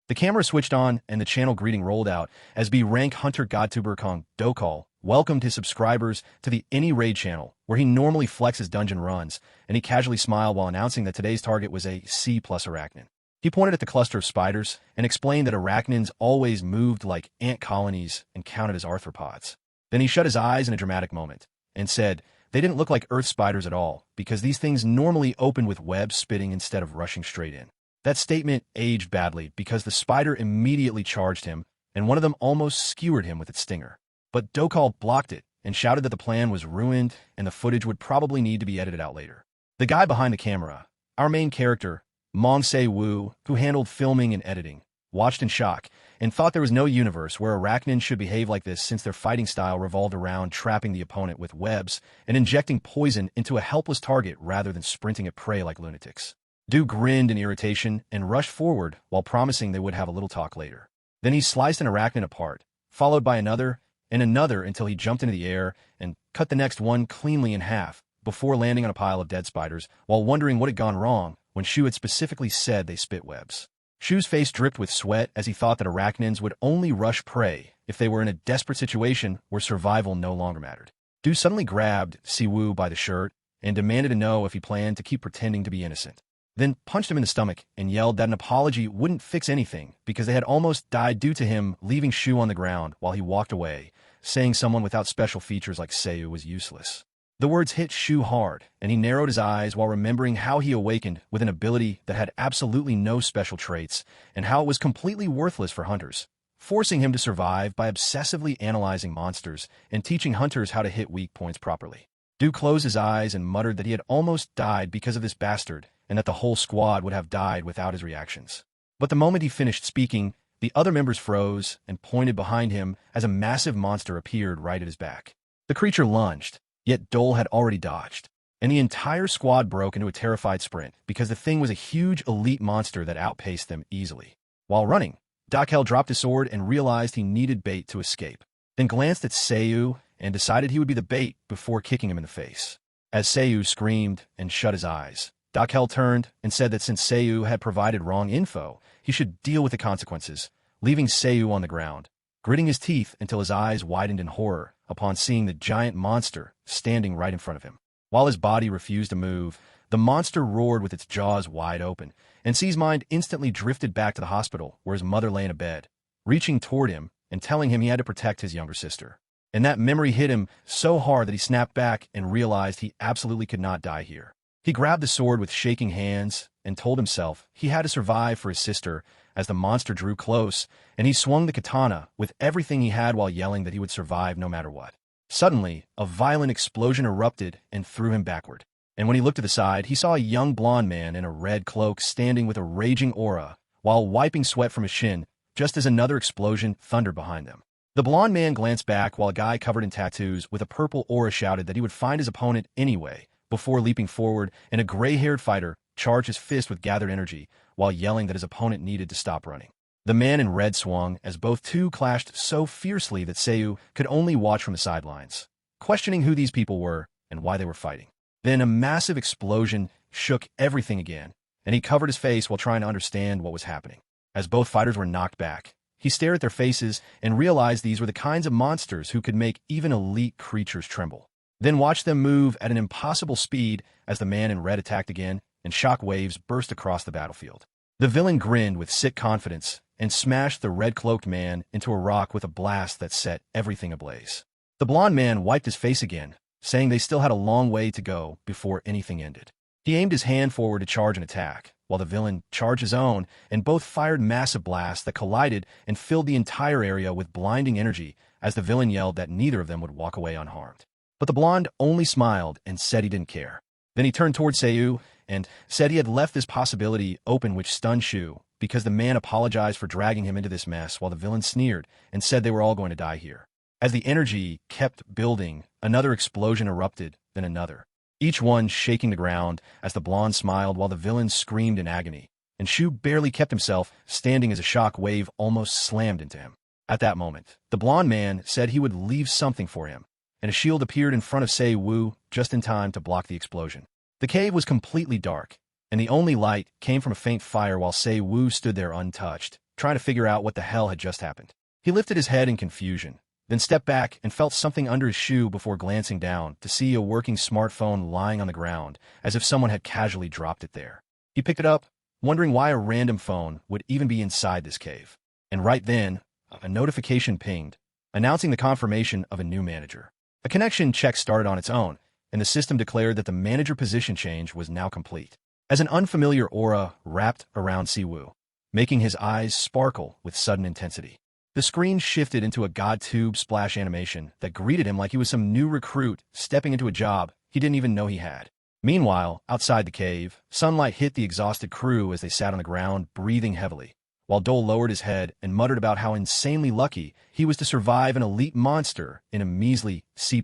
The camera switched on, and the channel greeting rolled out as B-Rank Hunter Godtuber Kong Dokal welcomed his subscribers to the Any Raid channel, where he normally flexes dungeon runs, and he casually smiled while announcing that today's target was a C+ arachnid. He pointed at the cluster of spiders and explained that arachnids always moved like ant colonies and counted as arthropods. Then he shut his eyes in a dramatic moment and said they didn't look like earth spiders at all because these things normally open with webs spitting instead of rushing straight in. That statement aged badly because the spider immediately charged him, and one of them almost skewered him with its stinger. But Dokal blocked it and shouted that the plan was ruined and the footage would probably need to be edited out later. The guy behind the camera, our main character, Mong Se-woo, who handled filming and editing, watched in shock and thought there was no universe where arachnids should behave like this since their fighting style revolved around trapping the opponent with webs and injecting poison into a helpless target rather than sprinting at prey like lunatics. Du grinned in irritation and rushed forward while promising they would have a little talk later. Then he sliced an arachnid apart, followed by another and another until he jumped into the air and cut the next one cleanly in half before landing on a pile of dead spiders while wondering what had gone wrong when Shu had specifically said they spit webs. Shu's face dripped with sweat as he thought that arachnids would only rush prey if they were in a desperate situation where survival no longer mattered. Du suddenly grabbed Si-woo by the shirt and demanded to know if he planned to keep pretending to be innocent. Then punched him in the stomach and yelled that an apology wouldn't fix anything because they had almost died due to him leaving Shu on the ground while he walked away, saying someone without special features like Seiyu was useless. The words hit Shu hard, and he narrowed his eyes while remembering how he awakened with an ability that had absolutely no special traits and how it was completely worthless for hunters, forcing him to survive by obsessively analyzing monsters and teaching hunters how to hit weak points properly. Du closed his eyes and muttered that he had almost died because of this bastard and that the whole squad would have died without his reactions. But the moment he finished speaking, the other members froze and pointed behind him as a massive monster appeared right at his back. The creature lunged, yet Dole had already dodged, and the entire squad broke into a terrified sprint because the thing was a huge elite monster that outpaced them easily. While running, Dokal dropped his sword and realized he needed bait to escape, then glanced at Seiyu and decided he would be the bait before kicking him in the face. As Seiyu screamed and shut his eyes, Dokal turned and said that since Seiyu had provided wrong info, he should deal with the consequences, leaving Seiyu on the ground, gritting his teeth until his eyes widened in horror upon seeing the giant monster standing right in front of him. While his body refused to move, the monster roared with its jaws wide open, and C's mind instantly drifted back to the hospital where his mother lay in a bed, reaching toward him and telling him he had to protect his younger sister. And that memory hit him so hard that he snapped back and realized he absolutely could not die here. He grabbed the sword with shaking hands and told himself he had to survive for his sister as the monster drew close, and he swung the katana with everything he had while yelling that he would survive no matter what. Suddenly, a violent explosion erupted and threw him backward. And when he looked to the side, he saw a young blonde man in a red cloak standing with a raging aura while wiping sweat from his shin, just as another explosion thundered behind them. The blonde man glanced back while a guy covered in tattoos with a purple aura shouted that he would find his opponent anyway, before leaping forward, and a gray-haired fighter charged his fist with gathered energy while yelling that his opponent needed to stop running. The man in red swung as both two clashed so fiercely that Seiyu could only watch from the sidelines, questioning who these people were and why they were fighting. Then a massive explosion shook everything again, and he covered his face while trying to understand what was happening. As both fighters were knocked back, he stared at their faces and realized these were the kinds of monsters who could make even elite creatures tremble. Then watched them move at an impossible speed as the man in red attacked again, and shock waves burst across the battlefield. The villain grinned with sick confidence and smashed the red-cloaked man into a rock with a blast that set everything ablaze. The blonde man wiped his face again, saying they still had a long way to go before anything ended. He aimed his hand forward to charge an attack, while the villain charged his own, and both fired massive blasts that collided and filled the entire area with blinding energy as the villain yelled that neither of them would walk away unharmed. But the blonde only smiled and said he didn't care. Then he turned toward Seiyu and said he had left this possibility open, which stunned Shu, because the man apologized for dragging him into this mess while the villain sneered and said they were all going to die here. As the energy kept building, another explosion erupted, then another, each one shaking the ground as the blonde smiled while the villain screamed in agony, and Shu barely kept himself standing as a shock wave almost slammed into him. At that moment, the blonde man said he would leave something for him, and a shield appeared in front of Seiyu just in time to block the explosion. The cave was completely dark, and the only light came from a faint fire while Seiyu stood there untouched, trying to figure out what the hell had just happened. He lifted his head in confusion, then stepped back and felt something under his shoe before glancing down to see a working smartphone lying on the ground, as if someone had casually dropped it there. He picked it up, wondering why a random phone would even be inside this cave. And right then, a notification pinged, announcing the confirmation of a new manager. A connection check started on its own, and the system declared that the manager position change was now complete, as an unfamiliar aura wrapped around Siwoo, making his eyes sparkle with sudden intensity. The screen shifted into a GodTube splash animation that greeted him like he was some new recruit stepping into a job he didn't even know he had. Meanwhile, outside the cave, sunlight hit the exhausted crew as they sat on the ground, breathing heavily, while Dole lowered his head and muttered about how insanely lucky he was to survive an elite monster in a measly C++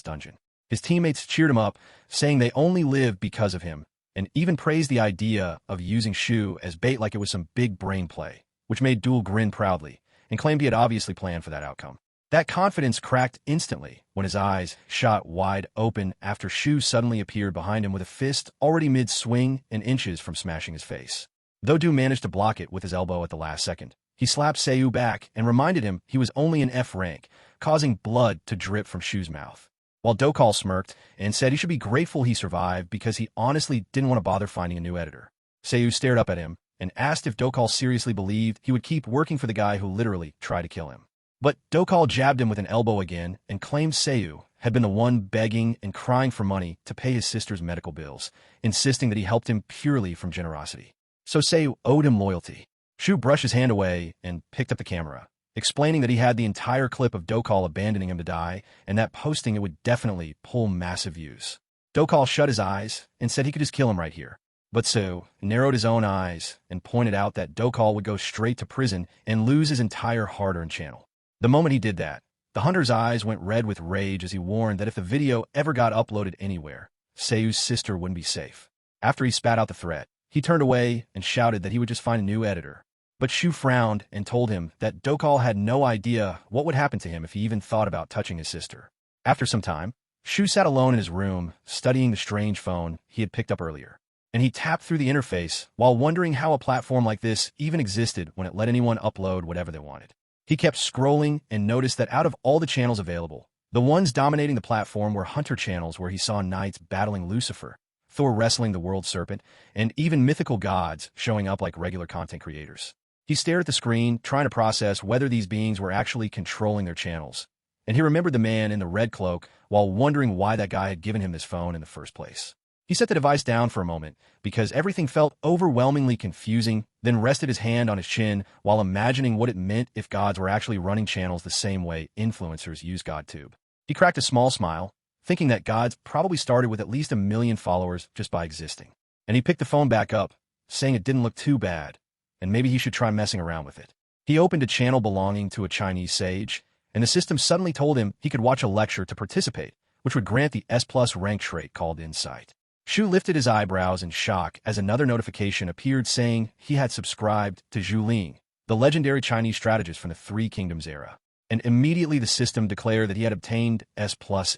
dungeon. His teammates cheered him up, saying they only lived because of him, and even praised the idea of using Shu as bait like it was some big brain play, which made Duel grin proudly, and claimed he had obviously planned for that outcome. That confidence cracked instantly when his eyes shot wide open after Shu suddenly appeared behind him with a fist already mid-swing and inches from smashing his face. Though Du managed to block it with his elbow at the last second, he slapped Seiyu back and reminded him he was only an F rank, causing blood to drip from Shu's mouth. While Dokal smirked and said he should be grateful he survived because he honestly didn't want to bother finding a new editor. Seiyu stared up at him and asked if Dokal seriously believed he would keep working for the guy who literally tried to kill him. But Dokal jabbed him with an elbow again and claimed Seiyu had been the one begging and crying for money to pay his sister's medical bills, insisting that he helped him purely from generosity. So Seiyu owed him loyalty. Shu brushed his hand away and picked up the camera, explaining that he had the entire clip of Dokal abandoning him to die and that posting it would definitely pull massive views. Dokal shut his eyes and said he could just kill him right here. But Sue narrowed his own eyes and pointed out that Dokal would go straight to prison and lose his entire hard-earned channel. The moment he did that, the hunter's eyes went red with rage as he warned that if the video ever got uploaded anywhere, Seiyu's sister wouldn't be safe. After he spat out the threat, he turned away and shouted that he would just find a new editor. But Shu frowned and told him that Dokal had no idea what would happen to him if he even thought about touching his sister. After some time, Shu sat alone in his room, studying the strange phone he had picked up earlier. And he tapped through the interface while wondering how a platform like this even existed when it let anyone upload whatever they wanted. He kept scrolling and noticed that out of all the channels available, the ones dominating the platform were hunter channels where he saw knights battling Lucifer, Thor wrestling the world serpent, and even mythical gods showing up like regular content creators. He stared at the screen, trying to process whether these beings were actually controlling their channels. And he remembered the man in the red cloak while wondering why that guy had given him this phone in the first place. He set the device down for a moment because everything felt overwhelmingly confusing, then rested his hand on his chin while imagining what it meant if gods were actually running channels the same way influencers use GodTube. He cracked a small smile, thinking that gods probably started with at least 1 million followers just by existing. And he picked the phone back up, saying it didn't look too bad, and maybe he should try messing around with it. He opened a channel belonging to a Chinese sage, and the system suddenly told him he could watch a lecture to participate, which would grant the S+ rank trait called Insight. Shu lifted his eyebrows in shock as another notification appeared saying he had subscribed to Zhu Ling, the legendary Chinese strategist from the Three Kingdoms era. And immediately the system declared that he had obtained S+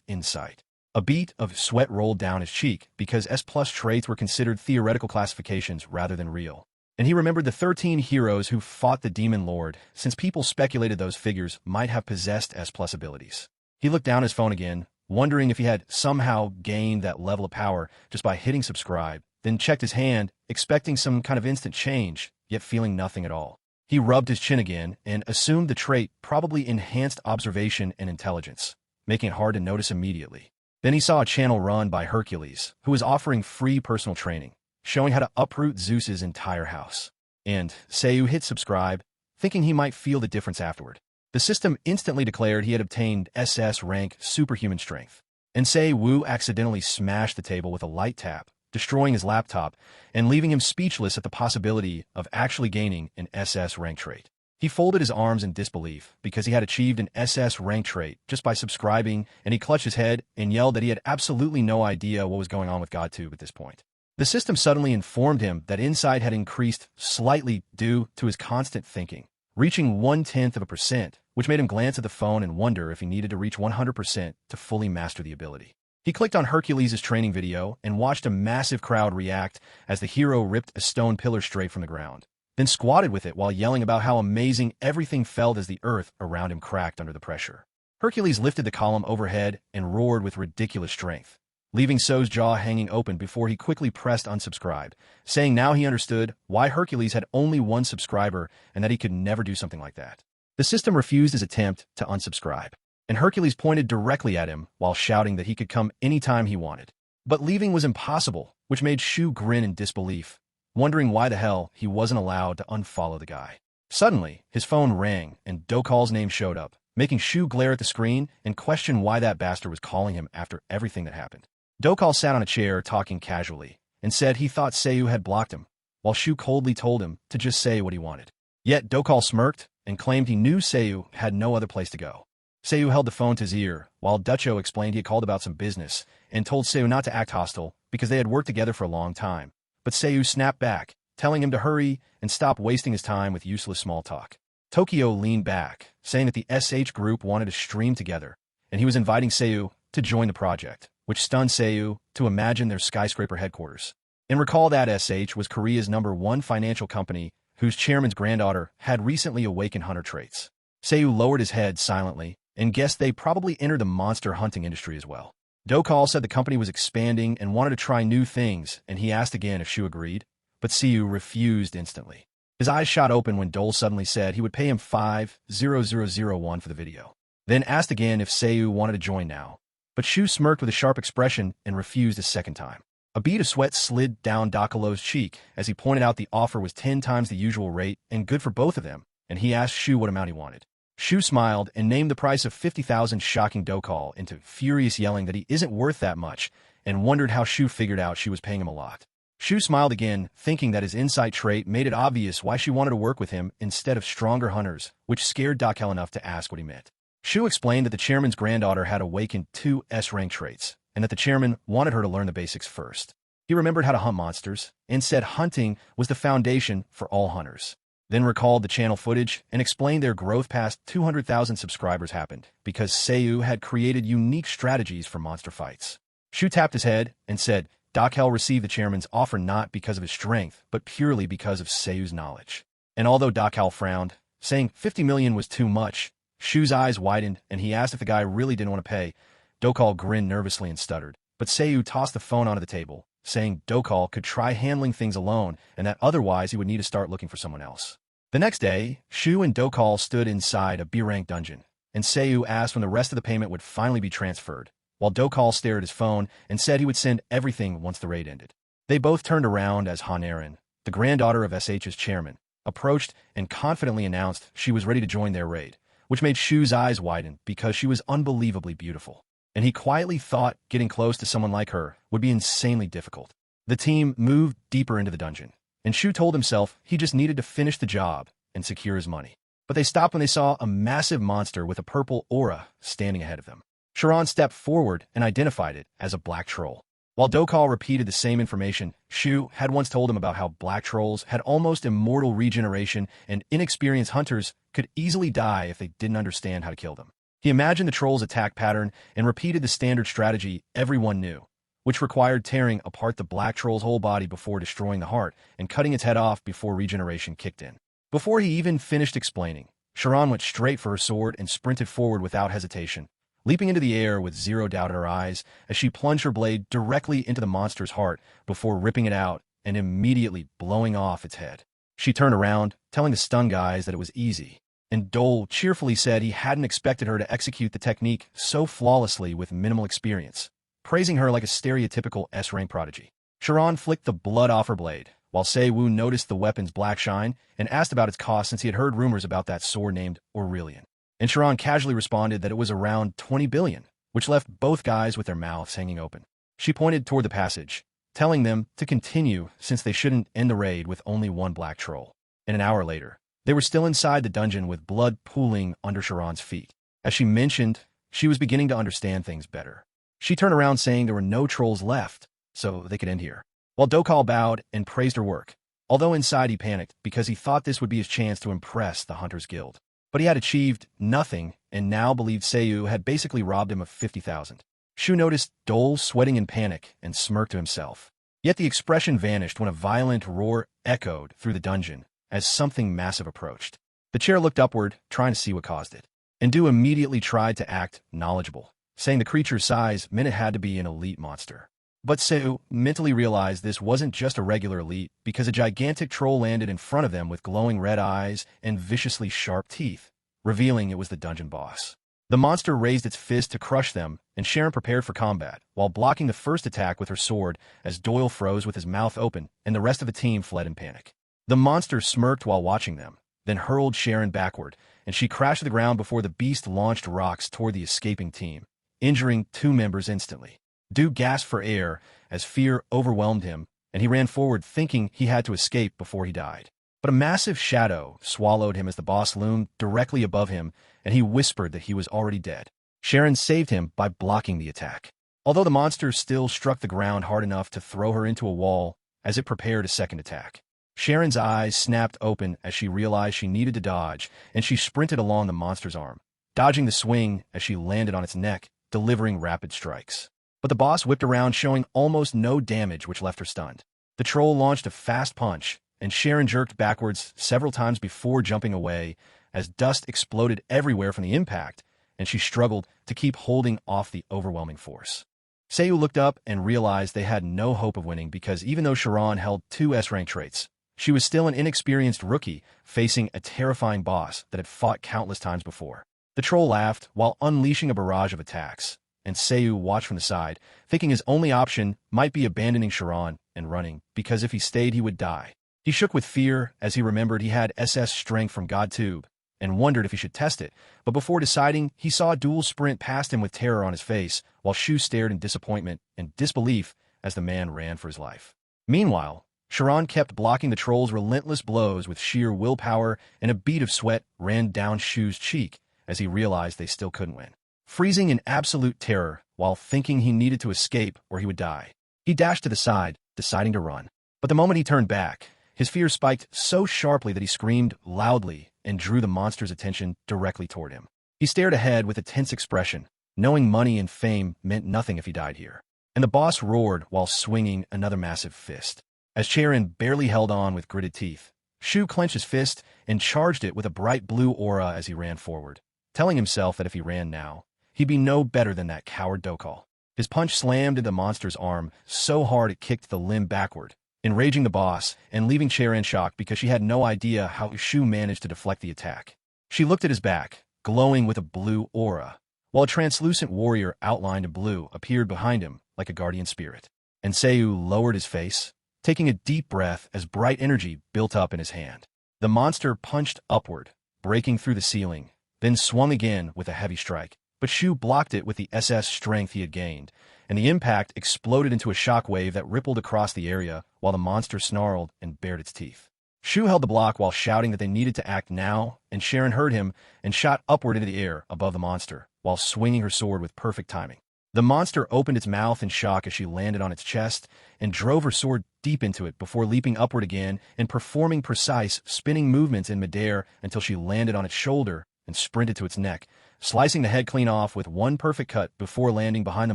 Insight. A bead of sweat rolled down his cheek because S+ traits were considered theoretical classifications rather than real. And he remembered the 13 heroes who fought the Demon Lord, since people speculated those figures might have possessed S+ abilities. He looked down his phone again, wondering if he had somehow gained that level of power just by hitting subscribe, then checked his hand, expecting some kind of instant change, yet feeling nothing at all. He rubbed his chin again and assumed the trait probably enhanced observation and intelligence, making it hard to notice immediately. Then he saw a channel run by Hercules, who was offering free personal training, showing how to uproot Zeus's entire house. And Seiyu hit subscribe, thinking he might feel the difference afterward. The system instantly declared he had obtained SS rank superhuman strength, and Seiyu accidentally smashed the table with a light tap, destroying his laptop and leaving him speechless at the possibility of actually gaining an SS rank trait. He folded his arms in disbelief because he had achieved an SS rank trait just by subscribing, and he clutched his head and yelled that he had absolutely no idea what was going on with GodTube at this point. The system suddenly informed him that insight had increased slightly due to his constant thinking, reaching 0.1%, which made him glance at the phone and wonder if he needed to reach 100% to fully master the ability. He clicked on Hercules' training video and watched a massive crowd react as the hero ripped a stone pillar straight from the ground. then squatted with it while yelling about how amazing everything felt as the earth around him cracked under the pressure. Hercules lifted the column overhead and roared with ridiculous strength, leaving So's jaw hanging open before he quickly pressed unsubscribe, saying now he understood why Hercules had only one subscriber and that he could never do something like that. The system refused his attempt to unsubscribe, and Hercules pointed directly at him while shouting that he could come anytime he wanted. But leaving was impossible, which made Shu grin in disbelief, wondering why the hell he wasn't allowed to unfollow the guy. Suddenly, his phone rang and Dokal's name showed up, making Shu glare at the screen and question why that bastard was calling him after everything that happened. Dokal sat on a chair talking casually and said he thought Seiyu had blocked him, while Shu coldly told him to just say what he wanted. Yet Dokal smirked and claimed he knew Seiyu had no other place to go. Seiyu held the phone to his ear, while Ducho explained he had called about some business and told Seiyu not to act hostile because they had worked together for a long time. But Seiyu snapped back, telling him to hurry and stop wasting his time with useless small talk. Tokyo leaned back, saying that the SH group wanted to stream together, and he was inviting Seiyu to join the project, which stunned Seiyu to imagine their skyscraper headquarters. And recall that SH was Korea's #1 financial company whose chairman's granddaughter had recently awakened hunter traits. Seiyu lowered his head silently and guessed they probably entered the monster hunting industry as well. Dokal said the company was expanding and wanted to try new things, and he asked again if Shu agreed, but Seiyu refused instantly. His eyes shot open when Dole suddenly said he would pay him 5,000 for the video, then asked again if Seiyu wanted to join now. But Shu smirked with a sharp expression and refused a second time. A bead of sweat slid down Dokalo's cheek as he pointed out the offer was 10 times the usual rate and good for both of them, and he asked Shu what amount he wanted. Shu smiled and named the price of 50,000, shocking Dokal into furious yelling that he isn't worth that much, and wondered how Shu figured out she was paying him a lot. Shu smiled again, thinking that his insight trait made it obvious why she wanted to work with him instead of stronger hunters, which scared Dokal enough to ask what he meant. Shu explained that the chairman's granddaughter had awakened 2 S-rank traits, and that the chairman wanted her to learn the basics first. He remembered how to hunt monsters, and said hunting was the foundation for all hunters. Then recalled the channel footage and explained their growth past 200,000 subscribers happened because Seiyu had created unique strategies for monster fights. Shu tapped his head and said Dokal received the chairman's offer not because of his strength, but purely because of Seiyu's knowledge. And although Dokal frowned, saying 50 million was too much, Shu's eyes widened and he asked if the guy really didn't want to pay. Dokal grinned nervously and stuttered, but Seiyu tossed the phone onto the table, saying Dokal could try handling things alone and that otherwise he would need to start looking for someone else. The next day, Shu and Dokal stood inside a B-rank dungeon, and Seiyu asked when the rest of the payment would finally be transferred, while Dokal stared at his phone and said he would send everything once the raid ended. They both turned around as Hanaren, the granddaughter of SH's chairman, approached and confidently announced she was ready to join their raid, which made Shu's eyes widen because she was unbelievably beautiful, and he quietly thought getting close to someone like her would be insanely difficult. The team moved deeper into the dungeon, and Shu told himself he just needed to finish the job and secure his money. But they stopped when they saw a massive monster with a purple aura standing ahead of them. Sharon stepped forward and identified it as a black troll. While Dokal repeated the same information, Shu had once told him about how black trolls had almost immortal regeneration and inexperienced hunters could easily die if they didn't understand how to kill them. He imagined the troll's attack pattern and repeated the standard strategy everyone knew, which required tearing apart the black troll's whole body before destroying the heart and cutting its head off before regeneration kicked in. Before he even finished explaining, Sharon went straight for her sword and sprinted forward without hesitation, leaping into the air with zero doubt in her eyes as she plunged her blade directly into the monster's heart before ripping it out and immediately blowing off its head. She turned around, telling the stun guys that it was easy, and Dole cheerfully said he hadn't expected her to execute the technique so flawlessly with minimal experience, praising her like a stereotypical S-rank prodigy. Sharon flicked the blood off her blade, while Seiyu noticed the weapon's black shine and asked about its cost since he had heard rumors about that sword named Aurelian. And Sharon casually responded that it was around 20 billion, which left both guys with their mouths hanging open. She pointed toward the passage, telling them to continue since they shouldn't end the raid with only one black troll. And an hour later, they were still inside the dungeon with blood pooling under Sharon's feet. As she mentioned, she was beginning to understand things better. She turned around saying there were no trolls left, so they could end here. While Dokal bowed and praised her work, although inside he panicked because he thought this would be his chance to impress the Hunters Guild. But he had achieved nothing and now believed Seiyu had basically robbed him of 50,000. Shu noticed Dole sweating in panic and smirked to himself. Yet the expression vanished when a violent roar echoed through the dungeon, as something massive approached. The chair looked upward, trying to see what caused it. And Du immediately tried to act knowledgeable, saying the creature's size meant it had to be an elite monster. But Seu mentally realized this wasn't just a regular elite because a gigantic troll landed in front of them with glowing red eyes and viciously sharp teeth, revealing it was the dungeon boss. The monster raised its fist to crush them, and Sharon prepared for combat, while blocking the first attack with her sword as Doyle froze with his mouth open and the rest of the team fled in panic. The monster smirked while watching them, then hurled Sharon backward, and she crashed to the ground before the beast launched rocks toward the escaping team, injuring 2 members instantly. Du gasped for air as fear overwhelmed him, and he ran forward thinking he had to escape before he died. But a massive shadow swallowed him as the boss loomed directly above him, and he whispered that he was already dead. Sharon saved him by blocking the attack. Although the monster still struck the ground hard enough to throw her into a wall as it prepared a second attack. Sharon's eyes snapped open as she realized she needed to dodge, and she sprinted along the monster's arm, dodging the swing as she landed on its neck, delivering rapid strikes. But the boss whipped around, showing almost no damage, which left her stunned. The troll launched a fast punch, and Sharon jerked backwards several times before jumping away as dust exploded everywhere from the impact, and she struggled to keep holding off the overwhelming force. Seu looked up and realized they had no hope of winning because even though Sharon held 2 S-rank traits, she was still an inexperienced rookie facing a terrifying boss that had fought countless times before. The troll laughed while unleashing a barrage of attacks, and Seu watched from the side, thinking his only option might be abandoning Sharon and running, because if he stayed he would die. He shook with fear as he remembered he had SS strength from GodTube, and wondered if he should test it, but before deciding, he saw a dual sprint past him with terror on his face, while Shu stared in disappointment and disbelief as the man ran for his life. Meanwhile, Sharon kept blocking the troll's relentless blows with sheer willpower, and a bead of sweat ran down Shu's cheek as he realized they still couldn't win. Freezing in absolute terror while thinking he needed to escape or he would die, he dashed to the side, deciding to run. But the moment he turned back, his fear spiked so sharply that he screamed loudly and drew the monster's attention directly toward him. He stared ahead with a tense expression, knowing money and fame meant nothing if he died here. And the boss roared while swinging another massive fist. As Charon barely held on with gritted teeth, Shu clenched his fist and charged it with a bright blue aura as he ran forward, telling himself that if he ran now, he'd be no better than that coward Dokal. His punch slammed into the monster's arm so hard it kicked the limb backward, enraging the boss and leaving Charon shocked because she had no idea how Shu managed to deflect the attack. She looked at his back, glowing with a blue aura, while a translucent warrior outlined in blue appeared behind him like a guardian spirit. And Seu lowered his face, taking a deep breath as bright energy built up in his hand. The monster punched upward, breaking through the ceiling, then swung again with a heavy strike, but Shu blocked it with the SS strength he had gained, and the impact exploded into a shockwave that rippled across the area while the monster snarled and bared its teeth. Shu held the block while shouting that they needed to act now, and Sharon heard him and shot upward into the air above the monster while swinging her sword with perfect timing. The monster opened its mouth in shock as she landed on its chest and drove her sword deep into it before leaping upward again and performing precise, spinning movements in midair until she landed on its shoulder and sprinted to its neck, slicing the head clean off with one perfect cut before landing behind the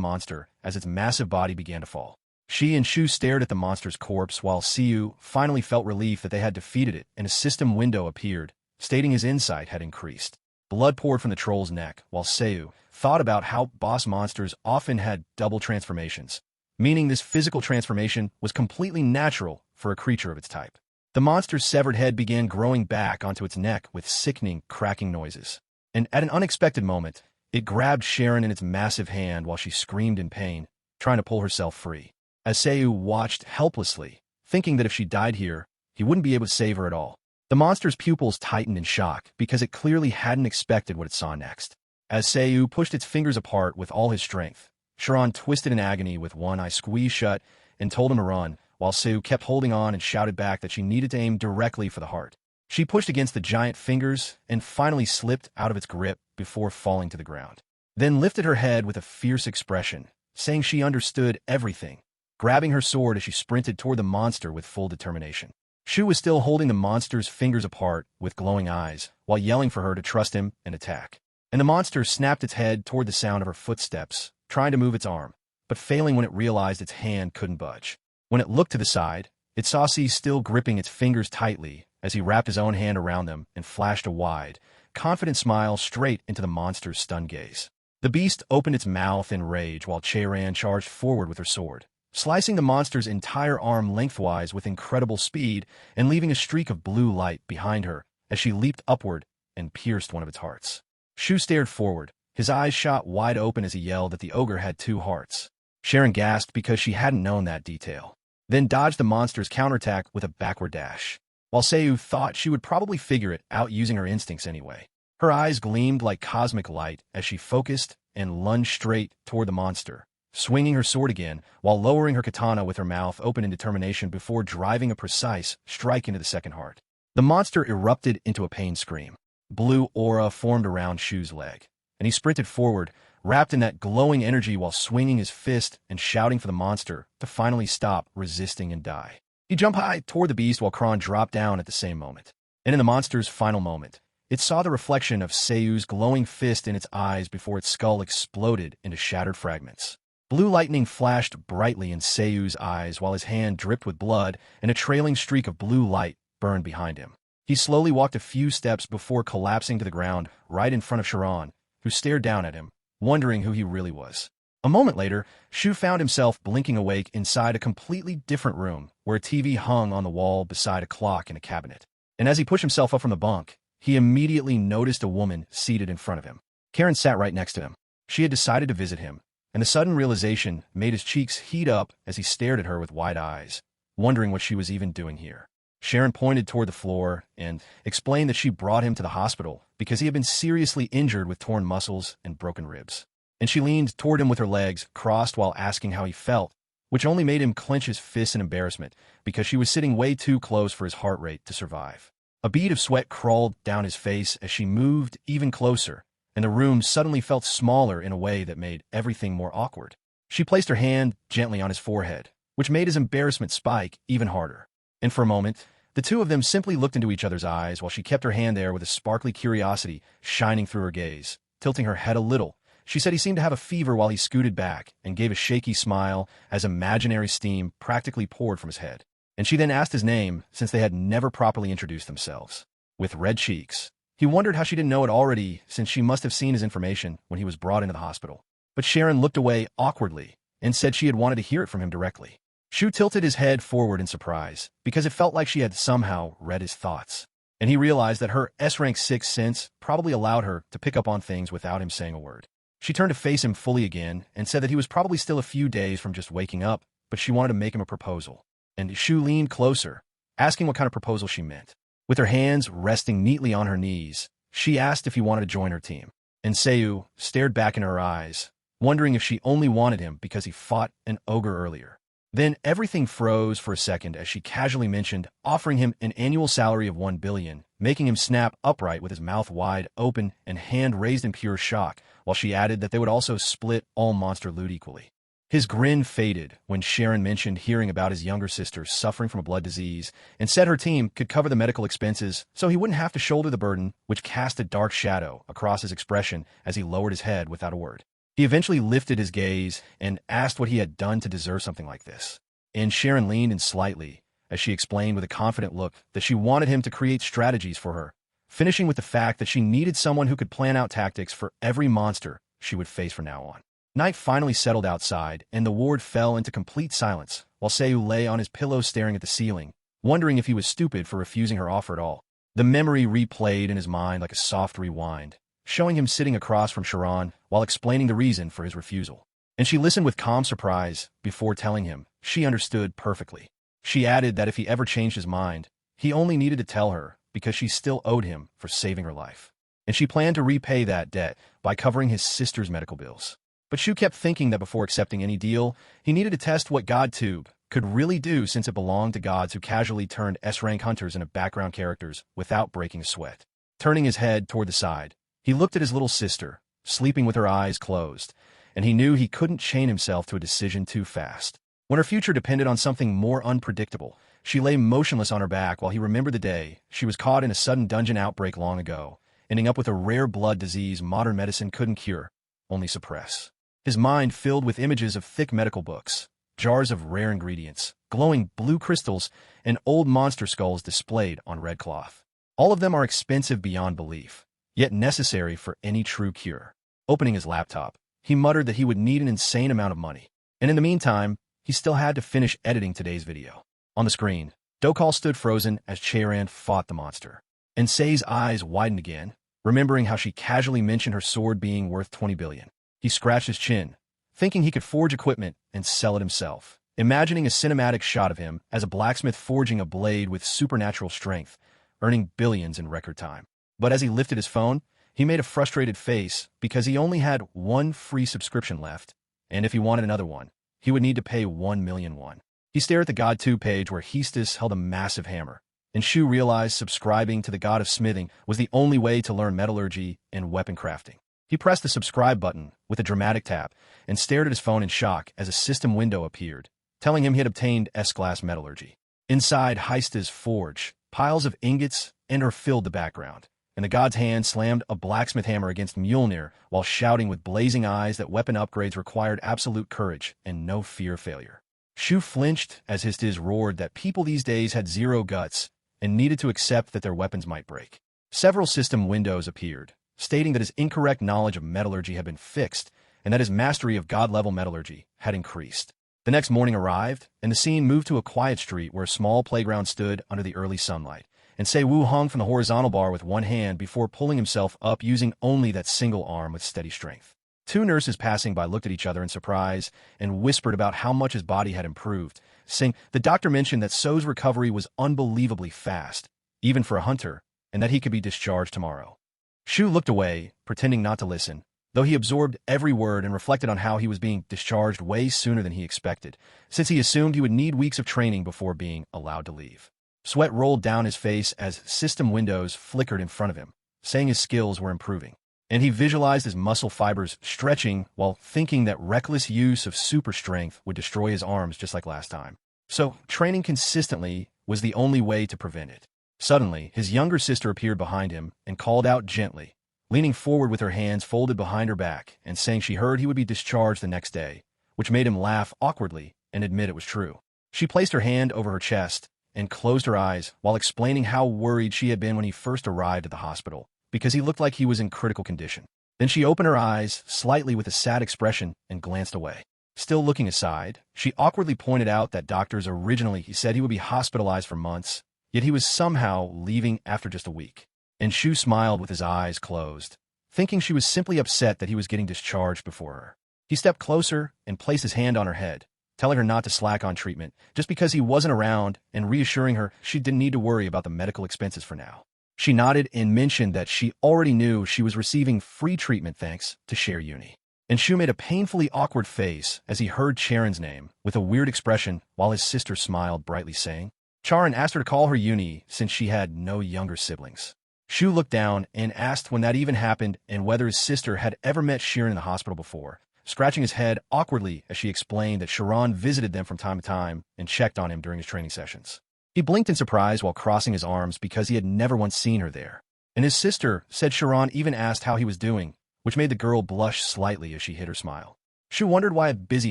monster as its massive body began to fall. She and Shu stared at the monster's corpse while Siu finally felt relief that they had defeated it, and a system window appeared, stating his insight had increased. Blood poured from the troll's neck, while Seu thought about how boss monsters often had double transformations, meaning this physical transformation was completely natural for a creature of its type. The monster's severed head began growing back onto its neck with sickening, cracking noises. And at an unexpected moment, it grabbed Sharon in its massive hand while she screamed in pain, trying to pull herself free. As Seu watched helplessly, thinking that if she died here, he wouldn't be able to save her at all. The monster's pupils tightened in shock because it clearly hadn't expected what it saw next. As Seu pushed its fingers apart with all his strength, Sharon twisted in agony with one eye squeezed shut and told him to run, while Seu kept holding on and shouted back that she needed to aim directly for the heart. She pushed against the giant fingers and finally slipped out of its grip before falling to the ground. Then lifted her head with a fierce expression, saying she understood everything, grabbing her sword as she sprinted toward the monster with full determination. Shu was still holding the monster's fingers apart with glowing eyes, while yelling for her to trust him and attack. And the monster snapped its head toward the sound of her footsteps, trying to move its arm, but failing when it realized its hand couldn't budge. When it looked to the side, it saw C still gripping its fingers tightly as he wrapped his own hand around them and flashed a wide, confident smile straight into the monster's stunned gaze. The beast opened its mouth in rage while Frieren charged forward with her sword, slicing the monster's entire arm lengthwise with incredible speed and leaving a streak of blue light behind her as she leaped upward and pierced one of its hearts. Shu stared forward, his eyes shot wide open as he yelled that the ogre had 2 hearts. Frieren gasped because she hadn't known that detail, then dodged the monster's counterattack with a backward dash, while Seiyu thought she would probably figure it out using her instincts anyway. Her eyes gleamed like cosmic light as she focused and lunged straight toward the monster, swinging her sword again while lowering her katana with her mouth open in determination before driving a precise strike into the second heart. The monster erupted into a pain scream. Blue aura formed around Shu's leg, and he sprinted forward, wrapped in that glowing energy while swinging his fist and shouting for the monster to finally stop resisting and die. He jumped high toward the beast while Kron dropped down at the same moment. And in the monster's final moment, it saw the reflection of Seiyu's glowing fist in its eyes before its skull exploded into shattered fragments. Blue lightning flashed brightly in Seiyu's eyes while his hand dripped with blood and a trailing streak of blue light burned behind him. He slowly walked a few steps before collapsing to the ground right in front of Frieren, who stared down at him, wondering who he really was. A moment later, Shu found himself blinking awake inside a completely different room where a TV hung on the wall beside a clock in a cabinet. And as he pushed himself up from the bunk, he immediately noticed a woman seated in front of him. Karen sat right next to him. She had decided to visit him, and the sudden realization made his cheeks heat up as he stared at her with wide eyes, wondering what she was even doing here. Sharon pointed toward the floor and explained that she brought him to the hospital because he had been seriously injured with torn muscles and broken ribs. And she leaned toward him with her legs crossed while asking how he felt, which only made him clench his fists in embarrassment because she was sitting way too close for his heart rate to survive. A bead of sweat crawled down his face as she moved even closer, and the room suddenly felt smaller in a way that made everything more awkward. She placed her hand gently on his forehead, which made his embarrassment spike even harder. And for a moment, the two of them simply looked into each other's eyes while she kept her hand there with a sparkly curiosity shining through her gaze. Tilting her head a little, she said he seemed to have a fever while he scooted back and gave a shaky smile as imaginary steam practically poured from his head. And she then asked his name since they had never properly introduced themselves. With red cheeks, he wondered how she didn't know it already since she must have seen his information when he was brought into the hospital. But Sharon looked away awkwardly and said she had wanted to hear it from him directly. Shu tilted his head forward in surprise because it felt like she had somehow read his thoughts. And he realized that her S-rank 6 sense probably allowed her to pick up on things without him saying a word. She turned to face him fully again and said that he was probably still a few days from just waking up, but she wanted to make him a proposal. And Shu leaned closer, asking what kind of proposal she meant. With her hands resting neatly on her knees, she asked if he wanted to join her team. And Seiyu stared back in her eyes, wondering if she only wanted him because he fought an ogre earlier. Then everything froze for a second as she casually mentioned offering him an annual salary of 1 billion, making him snap upright with his mouth wide open and hand raised in pure shock, while she added that they would also split all monster loot equally. His grin faded when Sharon mentioned hearing about his younger sister suffering from a blood disease and said her team could cover the medical expenses so he wouldn't have to shoulder the burden, which cast a dark shadow across his expression as he lowered his head without a word. He eventually lifted his gaze and asked what he had done to deserve something like this. And Sharon leaned in slightly as she explained with a confident look that she wanted him to create strategies for her, finishing with the fact that she needed someone who could plan out tactics for every monster she would face from now on. Night finally settled outside, and the ward fell into complete silence, while Seiyu lay on his pillow staring at the ceiling, wondering if he was stupid for refusing her offer at all. The memory replayed in his mind like a soft rewind, showing him sitting across from Frieren while explaining the reason for his refusal. And she listened with calm surprise before telling him she understood perfectly. She added that if he ever changed his mind, he only needed to tell her because she still owed him for saving her life. And she planned to repay that debt by covering his sister's medical bills. But Shu kept thinking that before accepting any deal, he needed to test what GodTube could really do since it belonged to gods who casually turned S-rank hunters into background characters without breaking a sweat. Turning his head toward the side, he looked at his little sister, sleeping with her eyes closed, and he knew he couldn't chain himself to a decision too fast. When her future depended on something more unpredictable, she lay motionless on her back while he remembered the day she was caught in a sudden dungeon outbreak long ago, ending up with a rare blood disease modern medicine couldn't cure, only suppress. His mind filled with images of thick medical books, jars of rare ingredients, glowing blue crystals, and old monster skulls displayed on red cloth. All of them are expensive beyond belief, yet necessary for any true cure. Opening his laptop, he muttered that he would need an insane amount of money. And in the meantime, he still had to finish editing today's video. On the screen, Dokal stood frozen as Cheiran fought the monster. And Sei's eyes widened again, remembering how she casually mentioned her sword being worth 20 billion. He scratched his chin, thinking he could forge equipment and sell it himself, imagining a cinematic shot of him as a blacksmith forging a blade with supernatural strength, earning billions in record time. But as he lifted his phone, he made a frustrated face because he only had one free subscription left, and if he wanted another one, he would need to pay 1 million won. He stared at the God2 page where Hestus held a massive hammer, and Shu realized subscribing to the god of smithing was the only way to learn metallurgy and weapon crafting. He pressed the subscribe button with a dramatic tap and stared at his phone in shock as a system window appeared, telling him he had obtained S-class metallurgy. Inside Heista's forge, piles of ingots and ore filled the background, and the god's hand slammed a blacksmith hammer against Mjolnir while shouting with blazing eyes that weapon upgrades required absolute courage and no fear of failure. Shu flinched as Hestus roared that people these days had zero guts and needed to accept that their weapons might break. Several system windows appeared, stating that his incorrect knowledge of metallurgy had been fixed and that his mastery of god-level metallurgy had increased. The next morning arrived, and the scene moved to a quiet street where a small playground stood under the early sunlight, and Sei Wu hung from the horizontal bar with one hand before pulling himself up using only that single arm with steady strength. Two nurses passing by looked at each other in surprise and whispered about how much his body had improved, saying the doctor mentioned that So's recovery was unbelievably fast, even for a hunter, and that he could be discharged tomorrow. Shu looked away, pretending not to listen, though he absorbed every word and reflected on how he was being discharged way sooner than he expected, since he assumed he would need weeks of training before being allowed to leave. Sweat rolled down his face as system windows flickered in front of him, saying his skills were improving. And he visualized his muscle fibers stretching while thinking that reckless use of super strength would destroy his arms just like last time. So, training consistently was the only way to prevent it. Suddenly, his younger sister appeared behind him and called out gently, leaning forward with her hands folded behind her back and saying she heard he would be discharged the next day, which made him laugh awkwardly and admit it was true. She placed her hand over her chest and closed her eyes while explaining how worried she had been when he first arrived at the hospital, because he looked like he was in critical condition. Then she opened her eyes slightly with a sad expression and glanced away. Still looking aside, she awkwardly pointed out that doctors originally said he would be hospitalized for months, yet he was somehow leaving after just a week. And Shu smiled with his eyes closed, thinking she was simply upset that he was getting discharged before her. He stepped closer and placed his hand on her head, telling her not to slack on treatment just because he wasn't around and reassuring her she didn't need to worry about the medical expenses for now. She nodded and mentioned that she already knew she was receiving free treatment thanks to Share Uni. And Shu made a painfully awkward face as he heard Charon's name with a weird expression while his sister smiled brightly, saying, Charon asked her to call her Uni since she had no younger siblings. Shu looked down and asked when that even happened and whether his sister had ever met Shirin in the hospital before, scratching his head awkwardly as she explained that Sharon visited them from time to time and checked on him during his training sessions. He blinked in surprise while crossing his arms because he had never once seen her there. And his sister said Sharon even asked how he was doing, which made the girl blush slightly as she hid her smile. Shu wondered why a busy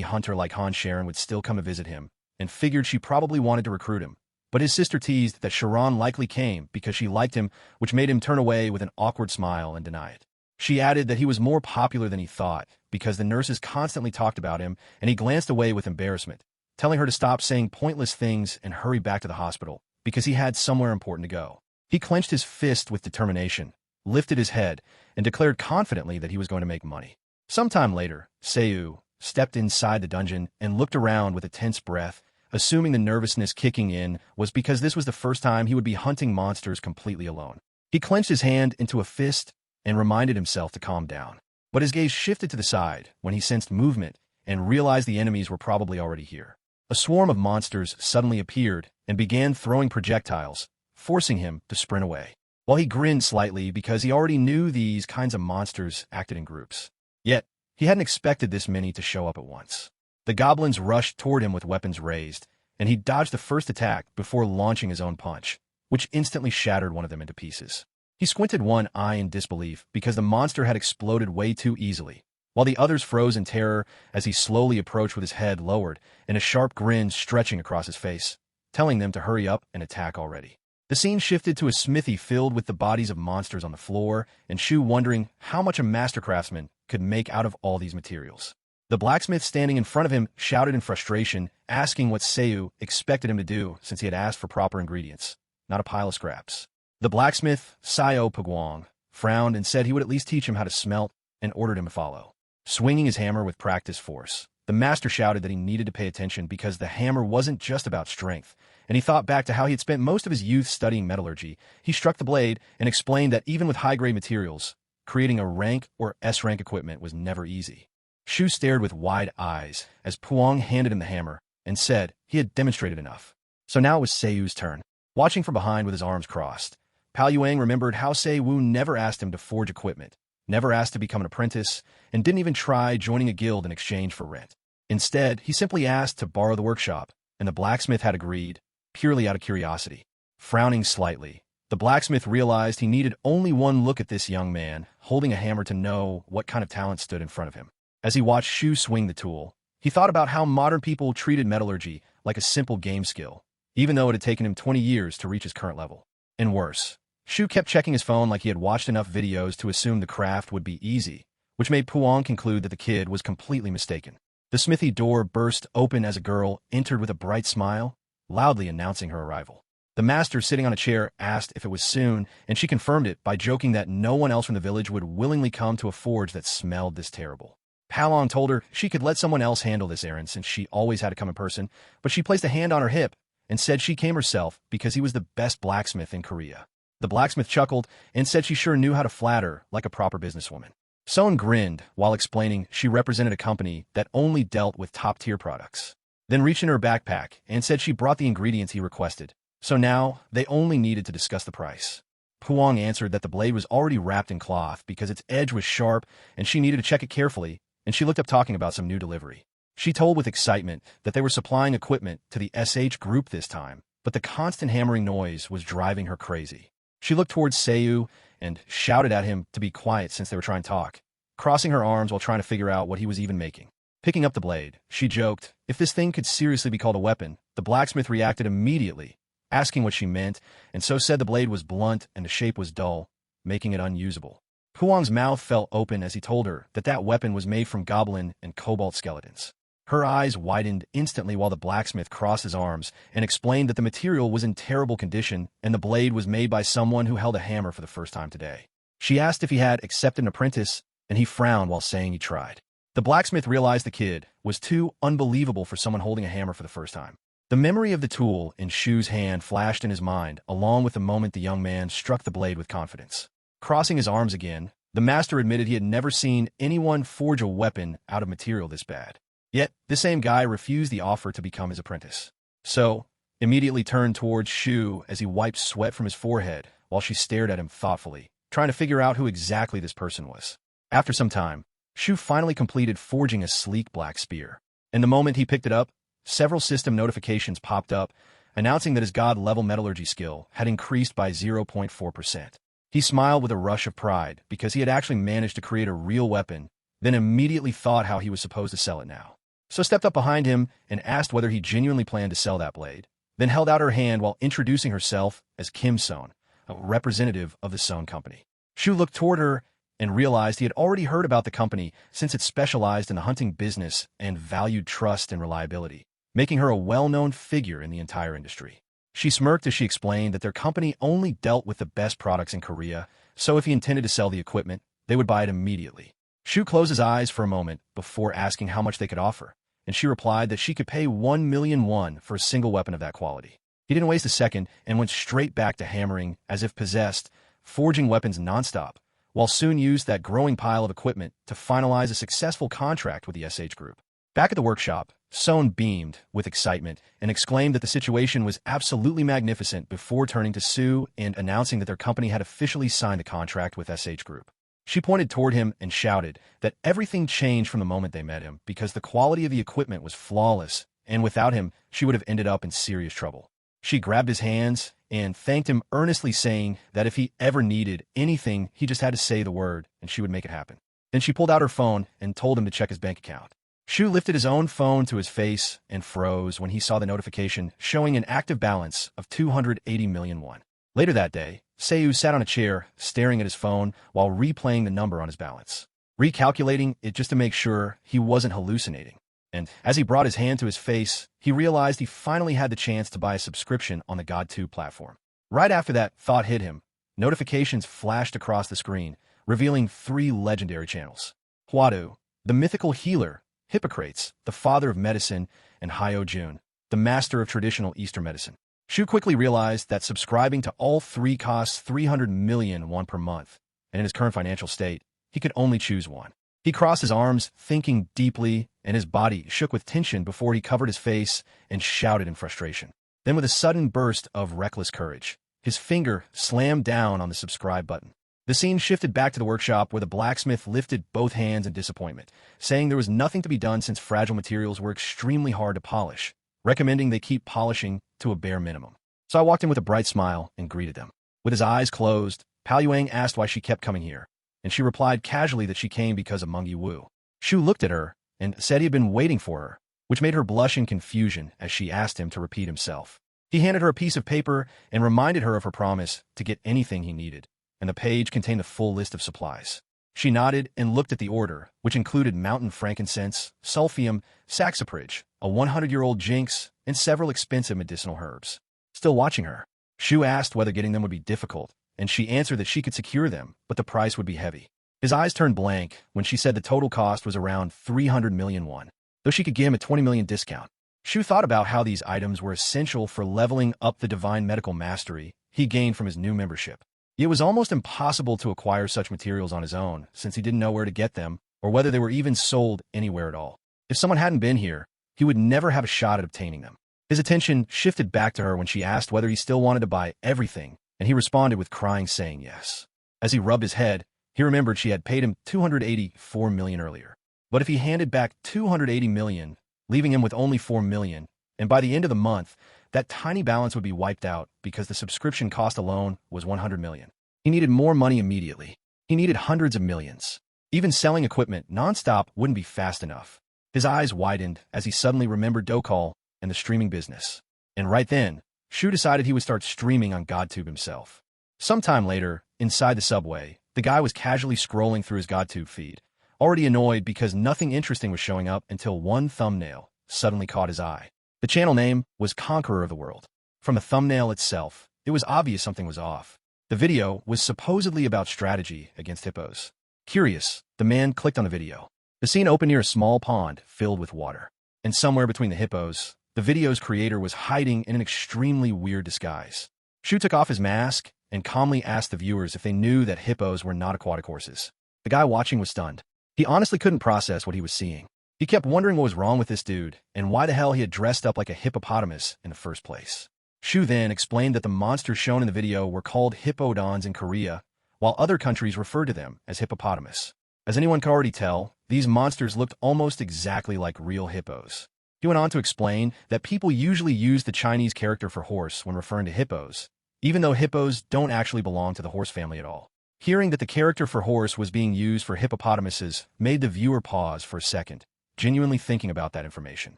hunter like Han Sharon would still come to visit him, and figured she probably wanted to recruit him. But his sister teased that Sharon likely came because she liked him, which made him turn away with an awkward smile and deny it. She added that he was more popular than he thought because the nurses constantly talked about him, and he glanced away with embarrassment, telling her to stop saying pointless things and hurry back to the hospital because he had somewhere important to go. He clenched his fist with determination, lifted his head, and declared confidently that he was going to make money. Sometime later, Seiyu stepped inside the dungeon and looked around with a tense breath, assuming the nervousness kicking in was because this was the first time he would be hunting monsters completely alone. He clenched his hand into a fist and reminded himself to calm down. But his gaze shifted to the side when he sensed movement and realized the enemies were probably already here. A swarm of monsters suddenly appeared and began throwing projectiles, forcing him to sprint away. While he grinned slightly because he already knew these kinds of monsters acted in groups. Yet, he hadn't expected this many to show up at once. The goblins rushed toward him with weapons raised, and he dodged the first attack before launching his own punch, which instantly shattered one of them into pieces. He squinted one eye in disbelief because the monster had exploded way too easily, while the others froze in terror as he slowly approached with his head lowered and a sharp grin stretching across his face, telling them to hurry up and attack already. The scene shifted to a smithy filled with the bodies of monsters on the floor, and Shu wondering how much a master craftsman could make out of all these materials. The blacksmith standing in front of him shouted in frustration, asking what Seiyu expected him to do since he had asked for proper ingredients, not a pile of scraps. The blacksmith, Sayo Pagwang, frowned and said he would at least teach him how to smelt and ordered him to follow. Swinging his hammer with practiced force, the master shouted that he needed to pay attention because the hammer wasn't just about strength, and he thought back to how he had spent most of his youth studying metallurgy. He struck the blade and explained that even with high-grade materials, creating a rank or S-rank equipment was never easy. Shu stared with wide eyes as Puang handed him the hammer and said he had demonstrated enough. So now it was Seiyu's turn. Watching from behind with his arms crossed, Pao Yuang remembered how Seiyu never asked him to forge equipment, never asked to become an apprentice, and didn't even try joining a guild in exchange for rent. Instead, he simply asked to borrow the workshop, and the blacksmith had agreed, purely out of curiosity. Frowning slightly, the blacksmith realized he needed only one look at this young man, holding a hammer to know what kind of talent stood in front of him. As he watched Shu swing the tool, he thought about how modern people treated metallurgy like a simple game skill, even though it had taken him 20 years to reach his current level. And worse, Shu kept checking his phone like he had watched enough videos to assume the craft would be easy, which made Puang conclude that the kid was completely mistaken. The smithy door burst open as a girl entered with a bright smile, loudly announcing her arrival. The master, sitting on a chair, asked if it was soon, and she confirmed it by joking that no one else from the village would willingly come to a forge that smelled this terrible. Palong told her she could let someone else handle this errand since she always had to come in person, but she placed a hand on her hip and said she came herself because he was the best blacksmith in Korea. The blacksmith chuckled and said she sure knew how to flatter like a proper businesswoman. Sohn grinned while explaining she represented a company that only dealt with top-tier products, then reached in her backpack and said she brought the ingredients he requested, so now they only needed to discuss the price. Puang answered that the blade was already wrapped in cloth because its edge was sharp and she needed to check it carefully, and she looked up talking about some new delivery. She told with excitement that they were supplying equipment to the SH group this time, but the constant hammering noise was driving her crazy. She looked towards Seiyu and shouted at him to be quiet since they were trying to talk, crossing her arms while trying to figure out what he was even making. Picking up the blade, she joked if this thing could seriously be called a weapon. The blacksmith reacted immediately, asking what she meant, and so said the blade was blunt and the shape was dull, making it unusable. Puang's mouth fell open as he told her that that weapon was made from goblin and cobalt skeletons. Her eyes widened instantly while the blacksmith crossed his arms and explained that the material was in terrible condition and the blade was made by someone who held a hammer for the first time today. She asked if he had accepted an apprentice, and he frowned while saying he tried. The blacksmith realized the kid was too unbelievable for someone holding a hammer for the first time. The memory of the tool in Shu's hand flashed in his mind, along with the moment the young man struck the blade with confidence. Crossing his arms again, the master admitted he had never seen anyone forge a weapon out of material this bad. Yet, this same guy refused the offer to become his apprentice. So, immediately turned towards Shu as he wiped sweat from his forehead while she stared at him thoughtfully, trying to figure out who exactly this person was. After some time, Shu finally completed forging a sleek black spear. And the moment he picked it up, several system notifications popped up, announcing that his god-level metallurgy skill had increased by 0.4%. He smiled with a rush of pride because he had actually managed to create a real weapon, then immediately thought how he was supposed to sell it now. So stepped up behind him and asked whether he genuinely planned to sell that blade, then held out her hand while introducing herself as Kim Sohn, a representative of the Sohn company. Shu looked toward her and realized he had already heard about the company since it specialized in the hunting business and valued trust and reliability, making her a well-known figure in the entire industry. She smirked as she explained that their company only dealt with the best products in Korea, so if he intended to sell the equipment, they would buy it immediately. Shu closed his eyes for a moment before asking how much they could offer, and she replied that she could pay 1 million won for a single weapon of that quality. He didn't waste a second and went straight back to hammering as if possessed, forging weapons nonstop, while soon used that growing pile of equipment to finalize a successful contract with the SH Group. Back at the workshop, Sohn beamed with excitement and exclaimed that the situation was absolutely magnificent before turning to Sue and announcing that their company had officially signed a contract with SH Group. She pointed toward him and shouted that everything changed from the moment they met him because the quality of the equipment was flawless, and without him, she would have ended up in serious trouble. She grabbed his hands and thanked him earnestly, saying that if he ever needed anything, he just had to say the word and she would make it happen. Then she pulled out her phone and told him to check his bank account. Shu lifted his own phone to his face and froze when he saw the notification showing an active balance of 280 million won. Later that day, Seiyu sat on a chair, staring at his phone while replaying the number on his balance, recalculating it just to make sure he wasn't hallucinating. And as he brought his hand to his face, he realized he finally had the chance to buy a subscription on the God2 platform. Right after that thought hit him, notifications flashed across the screen, revealing 3 legendary channels. Huadu, the mythical healer, Hippocrates, the father of medicine, and Hyo Jun, the master of traditional Eastern medicine. Shu quickly realized that subscribing to all 3 costs 300 million won per month, and in his current financial state, he could only choose one. He crossed his arms, thinking deeply, and his body shook with tension before he covered his face and shouted in frustration. Then with a sudden burst of reckless courage, his finger slammed down on the subscribe button. The scene shifted back to the workshop where the blacksmith lifted both hands in disappointment, saying there was nothing to be done since fragile materials were extremely hard to polish, recommending they keep polishing to a bare minimum. So I walked in with a bright smile and greeted them. With his eyes closed, Pao Yuang asked why she kept coming here, and she replied casually that she came because of Meng Wu. Shu looked at her and said he had been waiting for her, which made her blush in confusion as she asked him to repeat himself. He handed her a piece of paper and reminded her of her promise to get anything he needed, and the page contained a full list of supplies. She nodded and looked at the order, which included mountain frankincense, sulfium, saxifrage, a 100-year-old jinx, and several expensive medicinal herbs. Still watching her, Shu asked whether getting them would be difficult, and she answered that she could secure them, but the price would be heavy. His eyes turned blank when she said the total cost was around 300 million won, though she could give him a 20 million discount. Shu thought about how these items were essential for leveling up the divine medical mastery he gained from his new membership. It was almost impossible to acquire such materials on his own, since he didn't know where to get them, or whether they were even sold anywhere at all. If someone hadn't been here, he would never have a shot at obtaining them. His attention shifted back to her when she asked whether he still wanted to buy everything, and he responded with crying, saying yes. As he rubbed his head, he remembered she had paid him 284 million earlier. But if he handed back 280 million, leaving him with only 4 million, and by the end of the month, that tiny balance would be wiped out because the subscription cost alone was 100 million. He needed more money immediately. He needed hundreds of millions. Even selling equipment non-stop wouldn't be fast enough. His eyes widened as he suddenly remembered Dokal and the streaming business. And right then, Shu decided he would start streaming on GodTube himself. Sometime later, inside the subway, the guy was casually scrolling through his GodTube feed, already annoyed because nothing interesting was showing up until one thumbnail suddenly caught his eye. The channel name was Conqueror of the World. From the thumbnail itself, it was obvious something was off. The video was supposedly about strategy against hippos. Curious, the man clicked on the video. The scene opened near a small pond filled with water. And somewhere between the hippos, the video's creator was hiding in an extremely weird disguise. Shu took off his mask and calmly asked the viewers if they knew that hippos were not aquatic horses. The guy watching was stunned. He honestly couldn't process what he was seeing. He kept wondering what was wrong with this dude and why the hell he had dressed up like a hippopotamus in the first place. Shu then explained that the monsters shown in the video were called hippodons in Korea, while other countries referred to them as hippopotamus. As anyone could already tell, these monsters looked almost exactly like real hippos. He went on to explain that people usually use the Chinese character for horse when referring to hippos, even though hippos don't actually belong to the horse family at all. Hearing that the character for horse was being used for hippopotamuses made the viewer pause for a second, genuinely thinking about that information.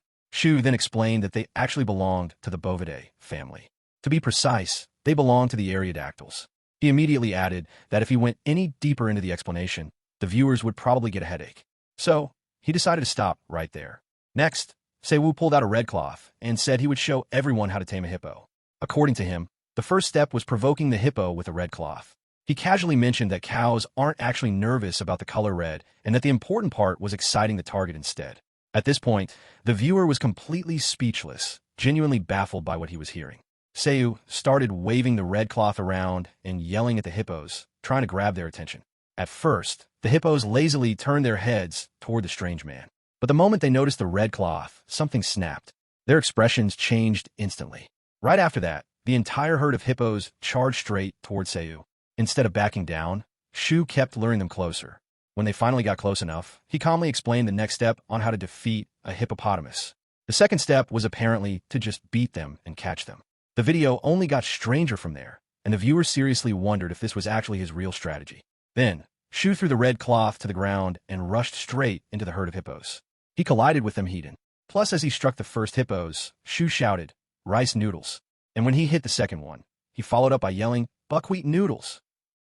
Shu then explained that they actually belonged to the Bovidae family. To be precise, they belonged to the Ariodactyls. He immediately added that if he went any deeper into the explanation, the viewers would probably get a headache. So, he decided to stop right there. Next, Seiwu pulled out a red cloth and said he would show everyone how to tame a hippo. According to him, the first step was provoking the hippo with a red cloth. He casually mentioned that cows aren't actually nervous about the color red and that the important part was exciting the target instead. At this point, the viewer was completely speechless, genuinely baffled by what he was hearing. Seiyu started waving the red cloth around and yelling at the hippos, trying to grab their attention. At first, the hippos lazily turned their heads toward the strange man. But the moment they noticed the red cloth, something snapped. Their expressions changed instantly. Right after that, the entire herd of hippos charged straight toward Seiyu. Instead of backing down, Shu kept luring them closer. When they finally got close enough, he calmly explained the next step on how to defeat a hippopotamus. The second step was apparently to just beat them and catch them. The video only got stranger from there, and the viewers seriously wondered if this was actually his real strategy. Then, Shu threw the red cloth to the ground and rushed straight into the herd of hippos. He collided with them heat-in. Plus, as he struck the first hippos, Shu shouted, "Rice noodles." And when he hit the second one, he followed up by yelling, "Buckwheat noodles."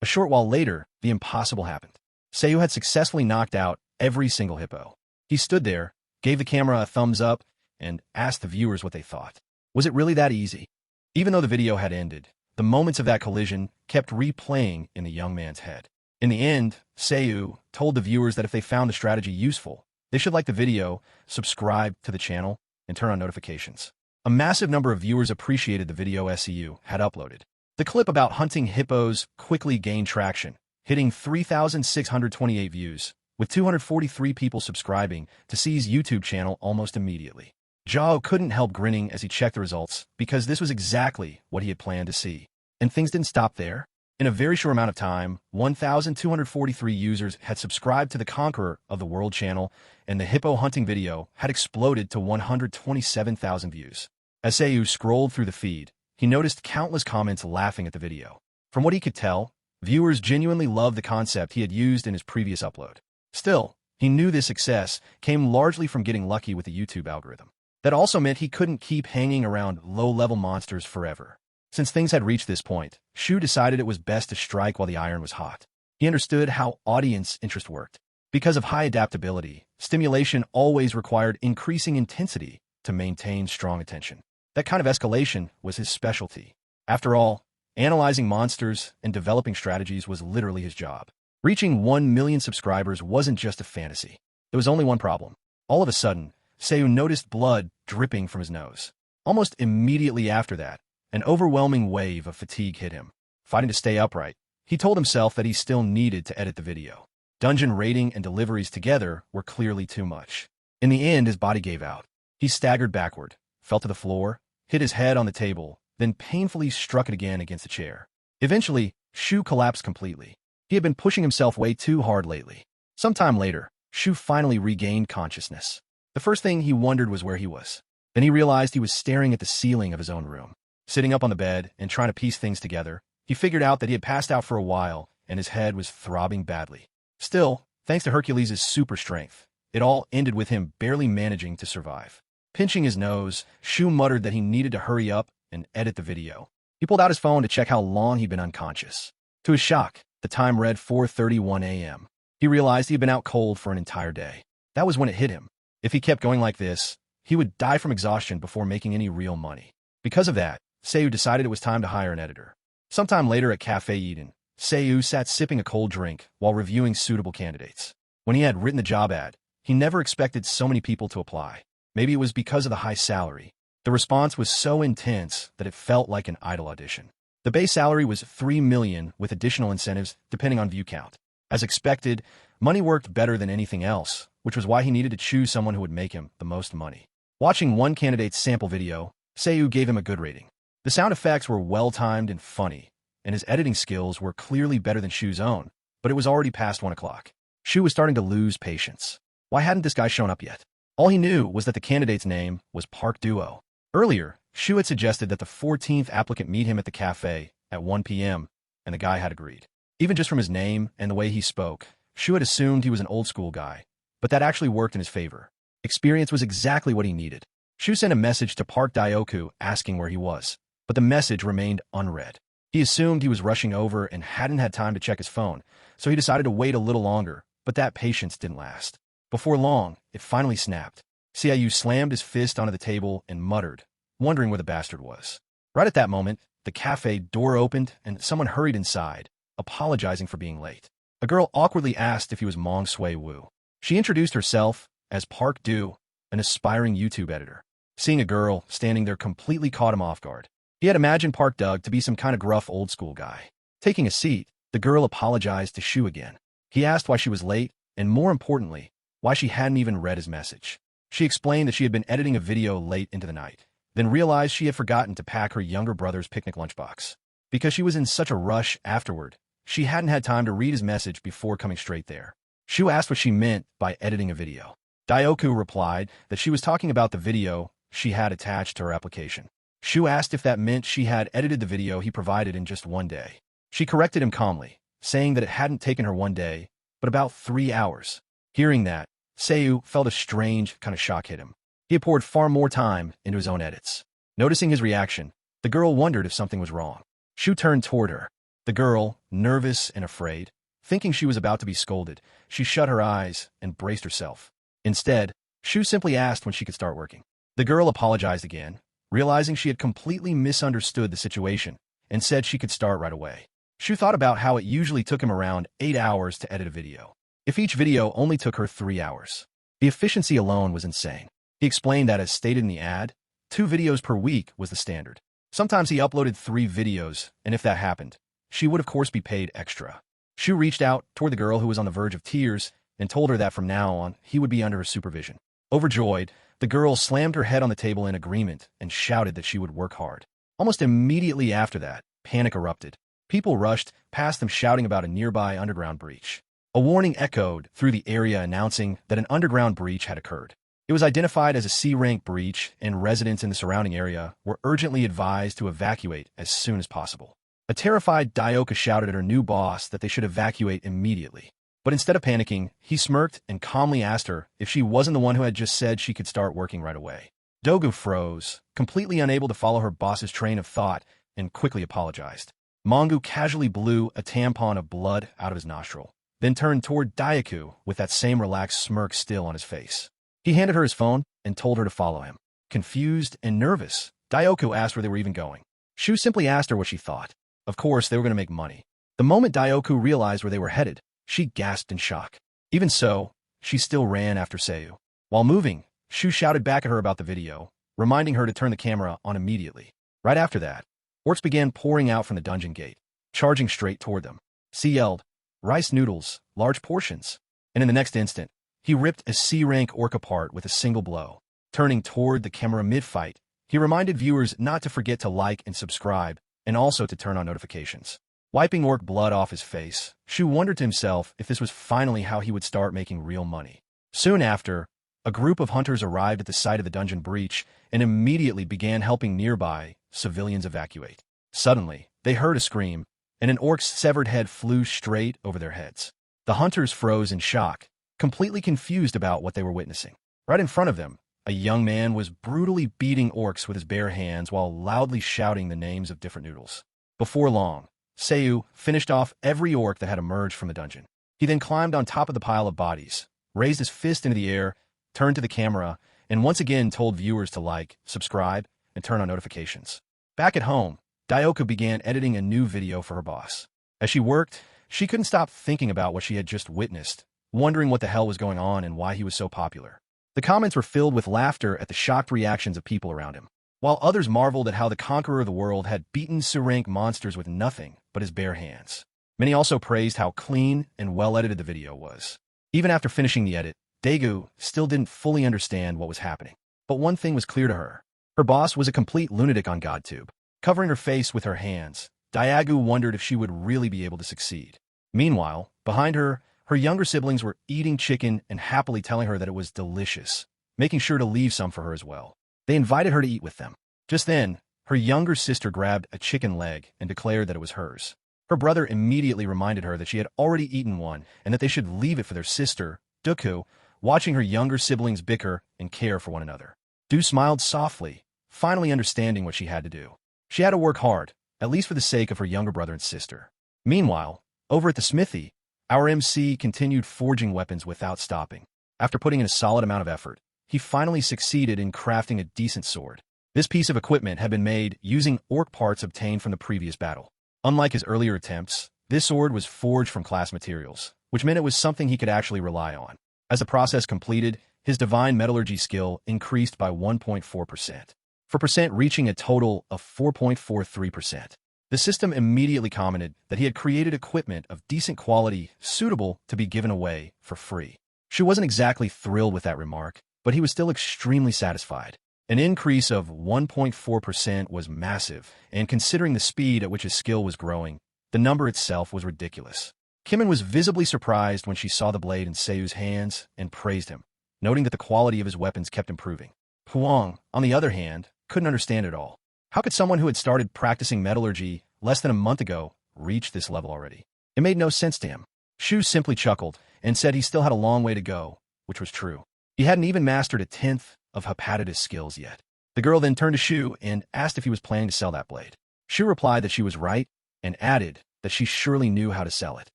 A short while later, the impossible happened. Seiyu had successfully knocked out every single hippo. He stood there, gave the camera a thumbs up, and asked the viewers what they thought. Was it really that easy? Even though the video had ended, the moments of that collision kept replaying in the young man's head. In the end, Seiyu told the viewers that if they found the strategy useful, they should like the video, subscribe to the channel, and turn on notifications. A massive number of viewers appreciated the video Seiyu had uploaded. The clip about hunting hippos quickly gained traction, hitting 3,628 views, with 243 people subscribing to C's YouTube channel almost immediately. Zhao couldn't help grinning as he checked the results, because this was exactly what he had planned to see. And things didn't stop there. In a very short amount of time, 1,243 users had subscribed to the Conqueror of the World channel, and the hippo hunting video had exploded to 127,000 views. As Seiyu scrolled through the feed, he noticed countless comments laughing at the video. From what he could tell, viewers genuinely loved the concept he had used in his previous upload. Still, he knew this success came largely from getting lucky with the YouTube algorithm. That also meant he couldn't keep hanging around low-level monsters forever. Since things had reached this point, Shu decided it was best to strike while the iron was hot. He understood how audience interest worked. Because of high adaptability, stimulation always required increasing intensity to maintain strong attention. That kind of escalation was his specialty. After all, analyzing monsters and developing strategies was literally his job. Reaching 1 million subscribers wasn't just a fantasy. There was only one problem. All of a sudden, Seiyu noticed blood dripping from his nose. Almost immediately after that, an overwhelming wave of fatigue hit him. Fighting to stay upright, he told himself that he still needed to edit the video. Dungeon raiding and deliveries together were clearly too much. In the end, his body gave out. He staggered backward, fell to the floor, hit his head on the table, then painfully struck it again against the chair. Eventually, Shu collapsed completely. He had been pushing himself way too hard lately. Sometime later, Shu finally regained consciousness. The first thing he wondered was where he was. Then he realized he was staring at the ceiling of his own room. Sitting up on the bed and trying to piece things together, he figured out that he had passed out for a while and his head was throbbing badly. Still, thanks to Hercules' super strength, it all ended with him barely managing to survive. Pinching his nose, Shu muttered that he needed to hurry up and edit the video. He pulled out his phone to check how long he'd been unconscious. To his shock, the time read 4:31 a.m. He realized he had been out cold for an entire day. That was when it hit him. If he kept going like this, he would die from exhaustion before making any real money. Because of that, Seiyu decided it was time to hire an editor. Sometime later at Cafe Eden, Seiyu sat sipping a cold drink while reviewing suitable candidates. When he had written the job ad, he never expected so many people to apply. Maybe it was because of the high salary. The response was so intense that it felt like an idol audition. The base salary was $3 million with additional incentives depending on view count. As expected, money worked better than anything else, which was why he needed to choose someone who would make him the most money. Watching one candidate's sample video, Seiyu gave him a good rating. The sound effects were well-timed and funny, and his editing skills were clearly better than Shu's own, but it was already past 1 o'clock. Shu was starting to lose patience. Why hadn't this guy shown up yet? All he knew was that the candidate's name was Park Duo. Earlier, Shu had suggested that the 14th applicant meet him at the cafe at 1 p.m., and the guy had agreed. Even just from his name and the way he spoke, Shu had assumed he was an old-school guy, but that actually worked in his favor. Experience was exactly what he needed. Shu sent a message to Park Dioku asking where he was, but the message remained unread. He assumed he was rushing over and hadn't had time to check his phone, so he decided to wait a little longer, but that patience didn't last. Before long, it finally snapped. Seiyu slammed his fist onto the table and muttered, wondering where the bastard was. Right at that moment, the cafe door opened and someone hurried inside, apologizing for being late. A girl awkwardly asked if he was Mong Sui Wu. She introduced herself as Park Du, an aspiring YouTube editor. Seeing a girl standing there completely caught him off guard. He had imagined Park Doug to be some kind of gruff old-school guy. Taking a seat, the girl apologized to Shu again. He asked why she was late, and more importantly, why she hadn't even read his message. She explained that she had been editing a video late into the night, then realized she had forgotten to pack her younger brother's picnic lunchbox. Because she was in such a rush afterward, she hadn't had time to read his message before coming straight there. Shu asked what she meant by editing a video. Dioku replied that she was talking about the video she had attached to her application. Shu asked if that meant she had edited the video he provided in just 1 day. She corrected him calmly, saying that it hadn't taken her 1 day, but about 3 hours. Hearing that, Seiyu felt a strange kind of shock hit him. He had poured far more time into his own edits. Noticing his reaction, the girl wondered if something was wrong. Shu turned toward her. The girl, nervous and afraid, thinking she was about to be scolded, she shut her eyes and braced herself. Instead, Shu simply asked when she could start working. The girl apologized again, realizing she had completely misunderstood the situation, and said she could start right away. Shu thought about how it usually took him around 8 hours to edit a video. If each video only took her 3 hours, the efficiency alone was insane. He explained that, as stated in the ad, 2 videos per week was the standard. Sometimes he uploaded 3 videos, and if that happened, she would of course be paid extra. Shu reached out toward the girl who was on the verge of tears and told her that from now on, he would be under her supervision. Overjoyed, the girl slammed her head on the table in agreement and shouted that she would work hard. Almost immediately after that, panic erupted. People rushed past them shouting about a nearby underground breach. A warning echoed through the area announcing that an underground breach had occurred. It was identified as a C-rank breach, and residents in the surrounding area were urgently advised to evacuate as soon as possible. A terrified Daioka shouted at her new boss that they should evacuate immediately. But instead of panicking, he smirked and calmly asked her if she wasn't the one who had just said she could start working right away. Dogu froze, completely unable to follow her boss's train of thought, and quickly apologized. Mongu casually blew a tampon of blood out of his nostril, then turned toward Daioku with that same relaxed smirk still on his face. He handed her his phone and told her to follow him. Confused and nervous, Daioku asked where they were even going. Shu simply asked her what she thought. Of course, they were going to make money. The moment Daioku realized where they were headed, she gasped in shock. Even so, she still ran after Seiyu. While moving, Shu shouted back at her about the video, reminding her to turn the camera on immediately. Right after that, orcs began pouring out from the dungeon gate, charging straight toward them. He yelled, "Rice noodles, large portions." And in the next instant, he ripped a C-rank orc apart with a single blow. Turning toward the camera mid-fight, he reminded viewers not to forget to like and subscribe, and also to turn on notifications. Wiping orc blood off his face, Shu wondered to himself if this was finally how he would start making real money. Soon after, a group of hunters arrived at the site of the dungeon breach and immediately began helping nearby civilians evacuate. Suddenly, they heard a scream, and an orc's severed head flew straight over their heads. The hunters froze in shock, completely confused about what they were witnessing. Right in front of them, a young man was brutally beating orcs with his bare hands while loudly shouting the names of different noodles. Before long, Seiyu finished off every orc that had emerged from the dungeon. He then climbed on top of the pile of bodies, raised his fist into the air, turned to the camera, and once again told viewers to like, subscribe, and turn on notifications. Back at home, Daioka began editing a new video for her boss. As she worked, she couldn't stop thinking about what she had just witnessed, wondering what the hell was going on and why he was so popular. The comments were filled with laughter at the shocked reactions of people around him, while others marveled at how the conqueror of the world had beaten C-rank monsters with nothing but his bare hands. Many also praised how clean and well-edited the video was. Even after finishing the edit, Daegu still didn't fully understand what was happening. But one thing was clear to her. Her boss was a complete lunatic on GodTube. Covering her face with her hands, Daegu wondered if she would really be able to succeed. Meanwhile, behind her, her younger siblings were eating chicken and happily telling her that it was delicious, making sure to leave some for her as well. They invited her to eat with them. Just then, her younger sister grabbed a chicken leg and declared that it was hers. Her brother immediately reminded her that she had already eaten one and that they should leave it for their sister, Duku, watching her younger siblings bicker and care for one another. Du smiled softly, finally understanding what she had to do. She had to work hard, at least for the sake of her younger brother and sister. Meanwhile, over at the smithy, our MC continued forging weapons without stopping. After putting in a solid amount of effort, he finally succeeded in crafting a decent sword. This piece of equipment had been made using orc parts obtained from the previous battle. Unlike his earlier attempts, this sword was forged from class materials, which meant it was something he could actually rely on. As the process completed, his divine metallurgy skill increased by 1.4%, for percent reaching a total of 4.43%. The system immediately commented that he had created equipment of decent quality suitable to be given away for free. She wasn't exactly thrilled with that remark, but he was still extremely satisfied. An increase of 1.4% was massive, and considering the speed at which his skill was growing, the number itself was ridiculous. Kimon was visibly surprised when she saw the blade in Seiyu's hands and praised him, noting that the quality of his weapons kept improving. Huang, on the other hand, couldn't understand it all. How could someone who had started practicing metallurgy less than a month ago reach this level already? It made no sense to him. Shu simply chuckled and said he still had a long way to go, which was true. He hadn't even mastered a tenth of Hepatitis skills yet. The girl then turned to Shu and asked if he was planning to sell that blade. Shu replied that she was right and added that she surely knew how to sell it.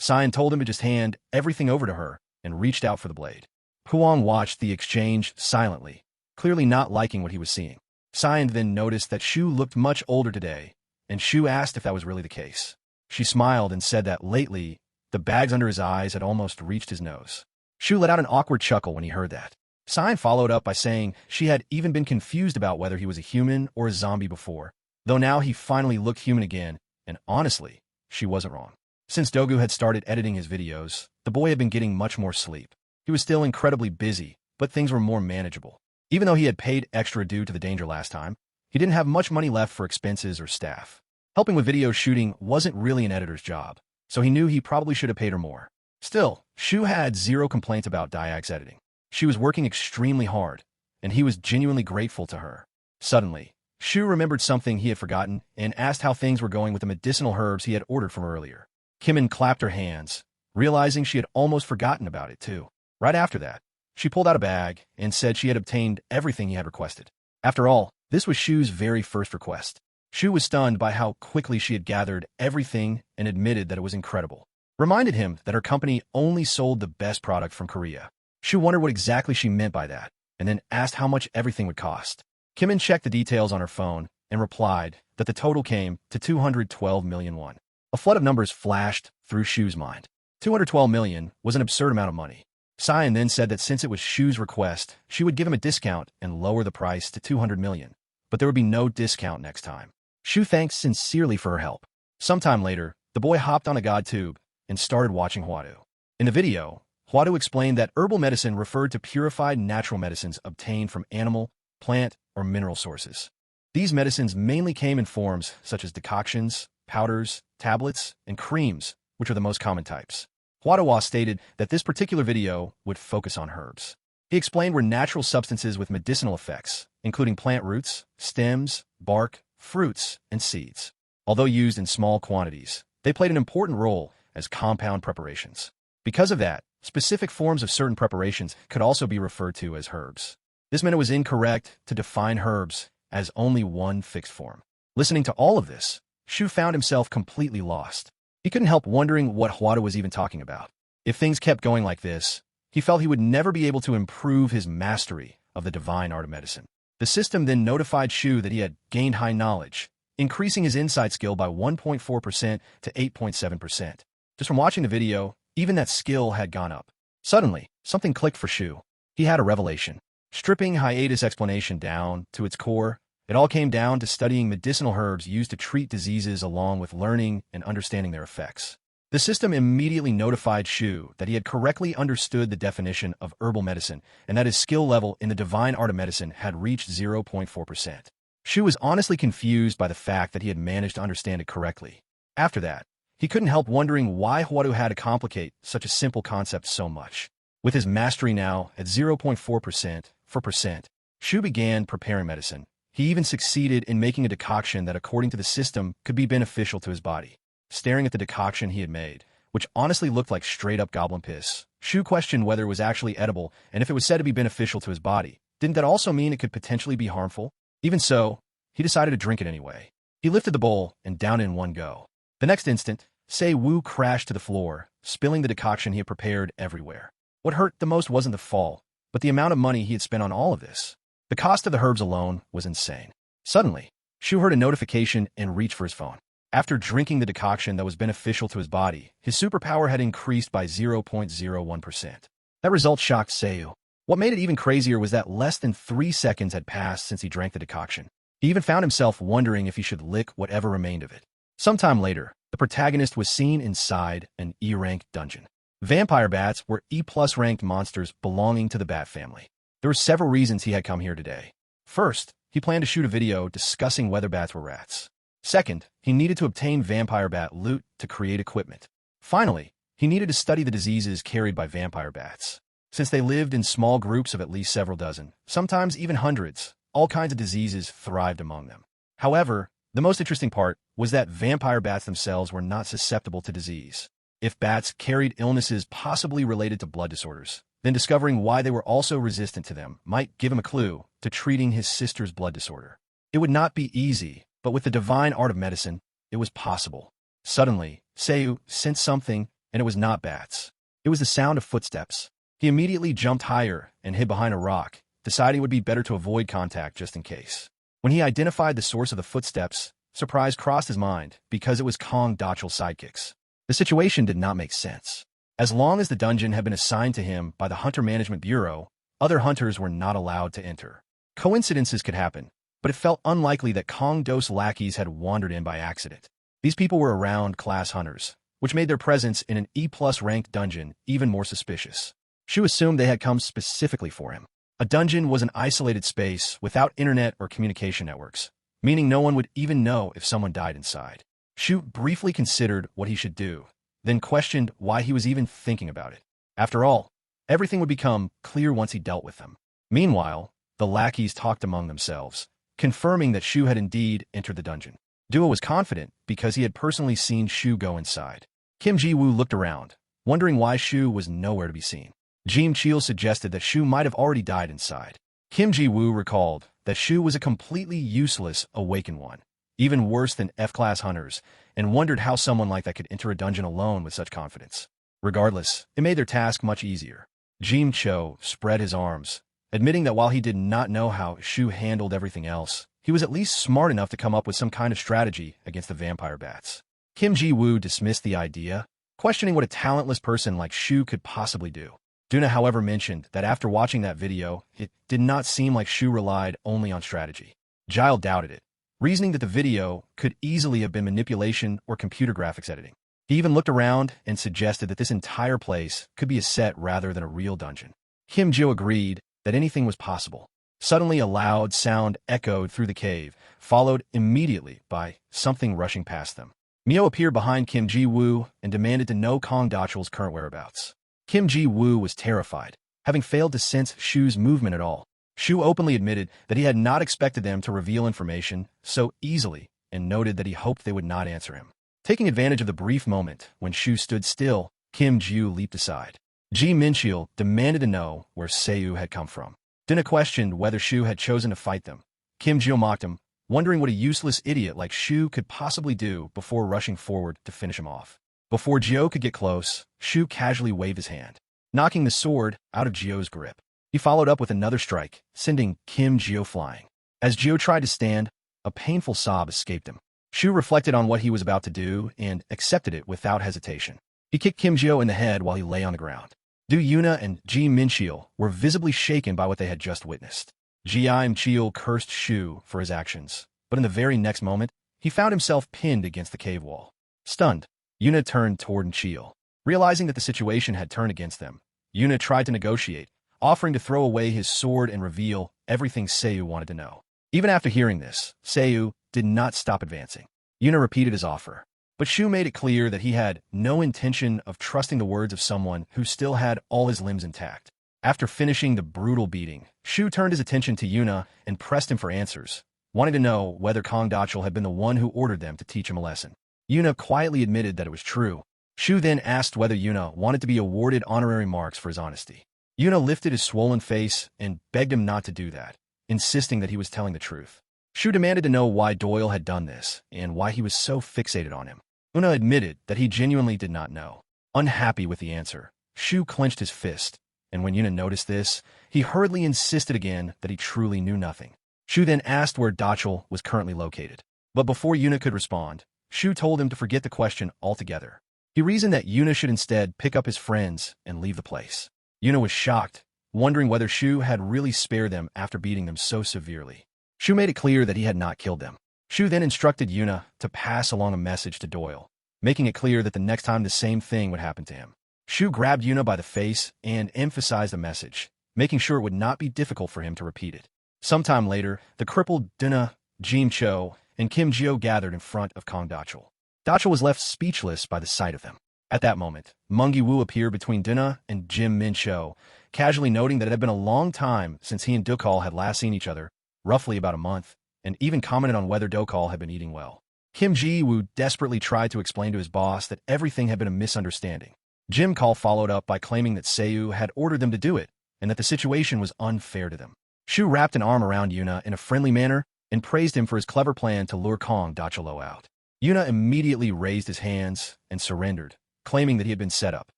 Cyan told him to just hand everything over to her and reached out for the blade. Huang watched the exchange silently, clearly not liking what he was seeing. Cyan then noticed that Shu looked much older today, and Shu asked if that was really the case. She smiled and said that lately, the bags under his eyes had almost reached his nose. Shu let out an awkward chuckle when he heard that. Cyan followed up by saying she had even been confused about whether he was a human or a zombie before, though now he finally looked human again, and honestly, she wasn't wrong. Since Dogu had started editing his videos, the boy had been getting much more sleep. He was still incredibly busy, but things were more manageable. Even though he had paid extra due to the danger last time, he didn't have much money left for expenses or staff. Helping with video shooting wasn't really an editor's job, so he knew he probably should have paid her more. Still, Shu had zero complaints about Diak's editing. She was working extremely hard, and he was genuinely grateful to her. Suddenly, Shu remembered something he had forgotten and asked how things were going with the medicinal herbs he had ordered from earlier. Kimmin clapped her hands, realizing she had almost forgotten about it too. Right after that, she pulled out a bag and said she had obtained everything he had requested. After all, this was Shu's very first request. Shu was stunned by how quickly she had gathered everything and admitted that it was incredible. Reminded him that her company only sold the best product from Korea. Shu wondered what exactly she meant by that, and then asked how much everything would cost. Kimmin checked the details on her phone and replied that the total came to 212 million won. A flood of numbers flashed through Shu's mind. 212 million was an absurd amount of money. Cyan then said that since it was Shu's request, she would give him a discount and lower the price to 200 million, but there would be no discount next time. Shu thanked sincerely for her help. Sometime later, the boy hopped on a god tube and started watching Huadu. In the video, Huadu explained that herbal medicine referred to purified natural medicines obtained from animal, plant, or mineral sources. These medicines mainly came in forms such as decoctions, powders, tablets, and creams, which are the most common types. Huadawa stated that this particular video would focus on herbs. He explained were natural substances with medicinal effects, including plant roots, stems, bark, fruits, and seeds. Although used in small quantities, they played an important role as compound preparations. Because of that, specific forms of certain preparations could also be referred to as herbs. This meant it was incorrect to define herbs as only one fixed form. Listening to all of this, Shu found himself completely lost. He couldn't help wondering what Huada was even talking about. If things kept going like this, he felt he would never be able to improve his mastery of the divine art of medicine. The system then notified Shu that he had gained high knowledge, increasing his insight skill by 1.4% to 8.7%. Just from watching the video, even that skill had gone up. Suddenly, something clicked for Shu. He had a revelation. Stripping hiatus explanation down to its core, it all came down to studying medicinal herbs used to treat diseases along with learning and understanding their effects. The system immediately notified Shu that he had correctly understood the definition of herbal medicine and that his skill level in the divine art of medicine had reached 0.4%. Shu was honestly confused by the fact that he had managed to understand it correctly. After that, he couldn't help wondering why Huadu had to complicate such a simple concept so much. With his mastery now at 0.4%, Shu began preparing medicine. He even succeeded in making a decoction that, according to the system, could be beneficial to his body. Staring at the decoction he had made, which honestly looked like straight-up goblin piss, Shu questioned whether it was actually edible, and if it was said to be beneficial to his body, didn't that also mean it could potentially be harmful? Even so, he decided to drink it anyway. He lifted the bowl and downed it in one go. The next instant, Sei Wu crashed to the floor, spilling the decoction he had prepared everywhere. What hurt the most wasn't the fall, but the amount of money he had spent on all of this. The cost of the herbs alone was insane. Suddenly, Shu heard a notification and reached for his phone. After drinking the decoction that was beneficial to his body, his superpower had increased by 0.01%. That result shocked Seiyu. What made it even crazier was that less than 3 seconds had passed since he drank the decoction. He even found himself wondering if he should lick whatever remained of it. Sometime later, the protagonist was seen inside an E-ranked dungeon. Vampire bats were E+ ranked monsters belonging to the bat family. There were several reasons he had come here today. First, he planned to shoot a video discussing whether bats were rats. Second, he needed to obtain vampire bat loot to create equipment. Finally, he needed to study the diseases carried by vampire bats. Since they lived in small groups of at least several dozen, sometimes even hundreds, all kinds of diseases thrived among them. However, the most interesting part was that vampire bats themselves were not susceptible to disease. if bats carried illnesses possibly related to blood disorders. Then discovering why they were also resistant to them might give him a clue to treating his sister's blood disorder. It would not be easy, but with the divine art of medicine, it was possible. Suddenly, Seiyu sensed something, and it was not bats. It was the sound of footsteps. He immediately jumped higher and hid behind a rock, deciding it would be better to avoid contact just in case. When he identified the source of the footsteps, surprise crossed his mind because it was Kong Dachul's sidekicks. The situation did not make sense. As long as the dungeon had been assigned to him by the Hunter Management Bureau, other hunters were not allowed to enter. Coincidences could happen, but it felt unlikely that Kong Do's lackeys had wandered in by accident. These people were around-class hunters, which made their presence in an E+ ranked dungeon even more suspicious. Shu assumed they had come specifically for him. A dungeon was an isolated space without internet or communication networks, meaning no one would even know if someone died inside. Shu briefly considered what he should do, then questioned why he was even thinking about it. After all, everything would become clear once he dealt with them. Meanwhile, the lackeys talked among themselves, confirming that Shu had indeed entered the dungeon. Duo was confident because he had personally seen Shu go inside. Kim Ji-woo looked around, wondering why Shu was nowhere to be seen. Jim Cheel suggested that Shu might have already died inside. Kim Ji-woo recalled that Shu was a completely useless awakened one, even worse than F-class hunters, and wondered how someone like that could enter a dungeon alone with such confidence. Regardless, it made their task much easier. Jim Cho spread his arms, admitting that while he did not know how Shu handled everything else, he was at least smart enough to come up with some kind of strategy against the vampire bats. Kim Ji-woo dismissed the idea, questioning what a talentless person like Shu could possibly do. Duna, however, mentioned that after watching that video, it did not seem like Shu relied only on strategy. Gile doubted it, reasoning that the video could easily have been manipulation or computer graphics editing. He even looked around and suggested that this entire place could be a set rather than a real dungeon. Kim Jo agreed that anything was possible. Suddenly, a loud sound echoed through the cave, followed immediately by something rushing past them. Mio appeared behind Kim Ji-woo and demanded to know Kong Dachul's current whereabouts. Kim Ji-woo was terrified, having failed to sense Shu's movement at all. Shu openly admitted that he had not expected them to reveal information so easily and noted that he hoped they would not answer him. Taking advantage of the brief moment when Shu stood still, Kim Ji-woo leaped aside. Ji Minchil demanded to know where Seiyu had come from. Dina questioned whether Shu had chosen to fight them. Kim Ji-woo mocked him, wondering what a useless idiot like Shu could possibly do before rushing forward to finish him off. Before Jio could get close, Shu casually waved his hand, knocking the sword out of Jio's grip. He followed up with another strike, sending Kim Jio flying. As Jio tried to stand, a painful sob escaped him. Shu reflected on what he was about to do and accepted it without hesitation. He kicked Kim Jio in the head while he lay on the ground. Du Yuna and Ji Minchil were visibly shaken by what they had just witnessed. Ji Minchil cursed Shu for his actions, but in the very next moment, he found himself pinned against the cave wall. Stunned, Yuna turned toward Nchil. Realizing that the situation had turned against them, Yuna tried to negotiate, offering to throw away his sword and reveal everything Seiyu wanted to know. Even after hearing this, Seiyu did not stop advancing. Yuna repeated his offer, but Shu made it clear that he had no intention of trusting the words of someone who still had all his limbs intact. After finishing the brutal beating, Shu turned his attention to Yuna and pressed him for answers, wanting to know whether Kong Dachul had been the one who ordered them to teach him a lesson. Yuna quietly admitted that it was true. Shu then asked whether Yuna wanted to be awarded honorary marks for his honesty. Yuna lifted his swollen face and begged him not to do that, insisting that he was telling the truth. Shu demanded to know why Doyle had done this and why he was so fixated on him. Yuna admitted that he genuinely did not know. Unhappy with the answer, Shu clenched his fist, and when Yuna noticed this, he hurriedly insisted again that he truly knew nothing. Shu then asked where Dachul was currently located. But before Yuna could respond, Shu told him to forget the question altogether. He reasoned that Yuna should instead pick up his friends and leave the place. Yuna was shocked, wondering whether Shu had really spared them after beating them so severely. Shu made it clear that he had not killed them. Shu then instructed Yuna to pass along a message to Doyle, making it clear that the next time the same thing would happen to him. Shu grabbed Yuna by the face and emphasized the message, making sure it would not be difficult for him to repeat it. Sometime later, the crippled Duna, Jim Cho, and Kim Jio gathered in front of Kong Dachul. Dachul was left speechless by the sight of them. At that moment, Mungi Wu appeared between Duna and Jim Min Cho, casually noting that it had been a long time since he and Dokal had last seen each other, roughly about a month, and even commented on whether Dokal had been eating well. Kim Ji-woo desperately tried to explain to his boss that everything had been a misunderstanding. Jim Call followed up by claiming that Seiyu had ordered them to do it, and that the situation was unfair to them. Shu wrapped an arm around Yuna in a friendly manner and praised him for his clever plan to lure Kong Dachalo out. Yuna immediately raised his hands and surrendered, claiming that he had been set up.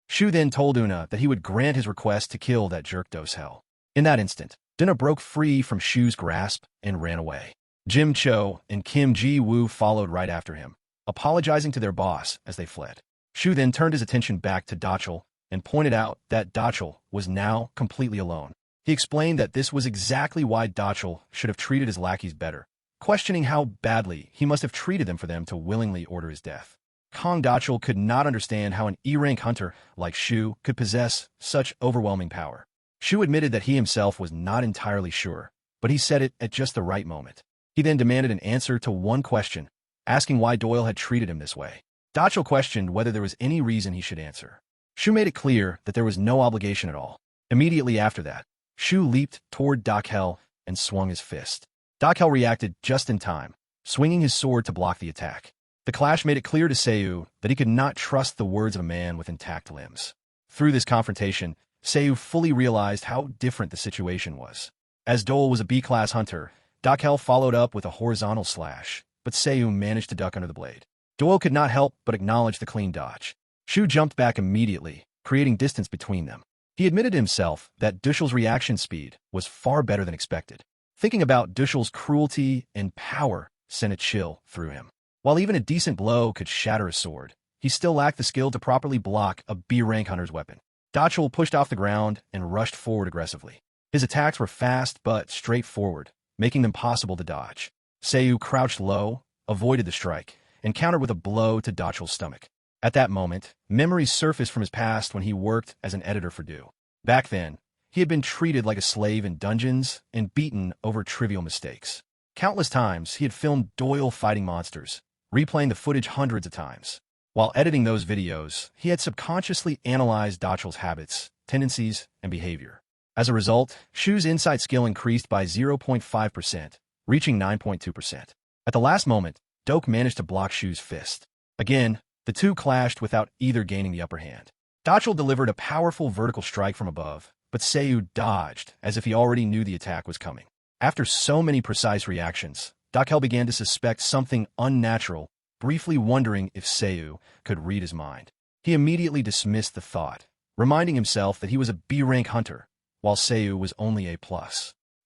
Shu then told Una that he would grant his request to kill that jerk Doshel. In that instant, Dina broke free from Shu's grasp and ran away. Jim Cho and Kim Ji-woo followed right after him, apologizing to their boss as they fled. Shu then turned his attention back to Dachal and pointed out that Dachal was now completely alone. He explained that this was exactly why Dachal should have treated his lackeys better, questioning how badly he must have treated them for them to willingly order his death. Kong Dachal could not understand how an E-rank hunter like Shu could possess such overwhelming power. Shu admitted that he himself was not entirely sure, but he said it at just the right moment. He then demanded an answer to one question, asking why Doyle had treated him this way. Dachal questioned whether there was any reason he should answer. Shu made it clear that there was no obligation at all. Immediately after that, Shu leaped toward Dakhel and swung his fist. Dakhel reacted just in time, swinging his sword to block the attack. The clash made it clear to Seiyu that he could not trust the words of a man with intact limbs. Through this confrontation, Seiyu fully realized how different the situation was. As Dole was a B-class hunter, Dakhel followed up with a horizontal slash, but Seiyu managed to duck under the blade. Doyle could not help but acknowledge the clean dodge. Shu jumped back immediately, creating distance between them. He admitted to himself that Dushal's reaction speed was far better than expected. Thinking about Dushal's cruelty and power sent a chill through him. While even a decent blow could shatter a sword, he still lacked the skill to properly block a B-rank hunter's weapon. Dachal pushed off the ground and rushed forward aggressively. His attacks were fast but straightforward, making them possible to dodge. Seiyu crouched low, avoided the strike, and countered with a blow to Dachal's stomach. At that moment, memories surfaced from his past when he worked as an editor for Do. Back then, he had been treated like a slave in dungeons and beaten over trivial mistakes. Countless times, he had filmed Doyle fighting monsters, replaying the footage hundreds of times. While editing those videos, he had subconsciously analyzed Dachal's habits, tendencies, and behavior. As a result, Shu's insight skill increased by 0.5%, reaching 9.2%. At the last moment, Doke managed to block Shu's fist. Again, the two clashed without either gaining the upper hand. Dachal delivered a powerful vertical strike from above, but Seiyu dodged as if he already knew the attack was coming. After so many precise reactions, Dakhel began to suspect something unnatural, briefly wondering if Seiyu could read his mind. He immediately dismissed the thought, reminding himself that he was a B-rank hunter, while Seiyu was only A+.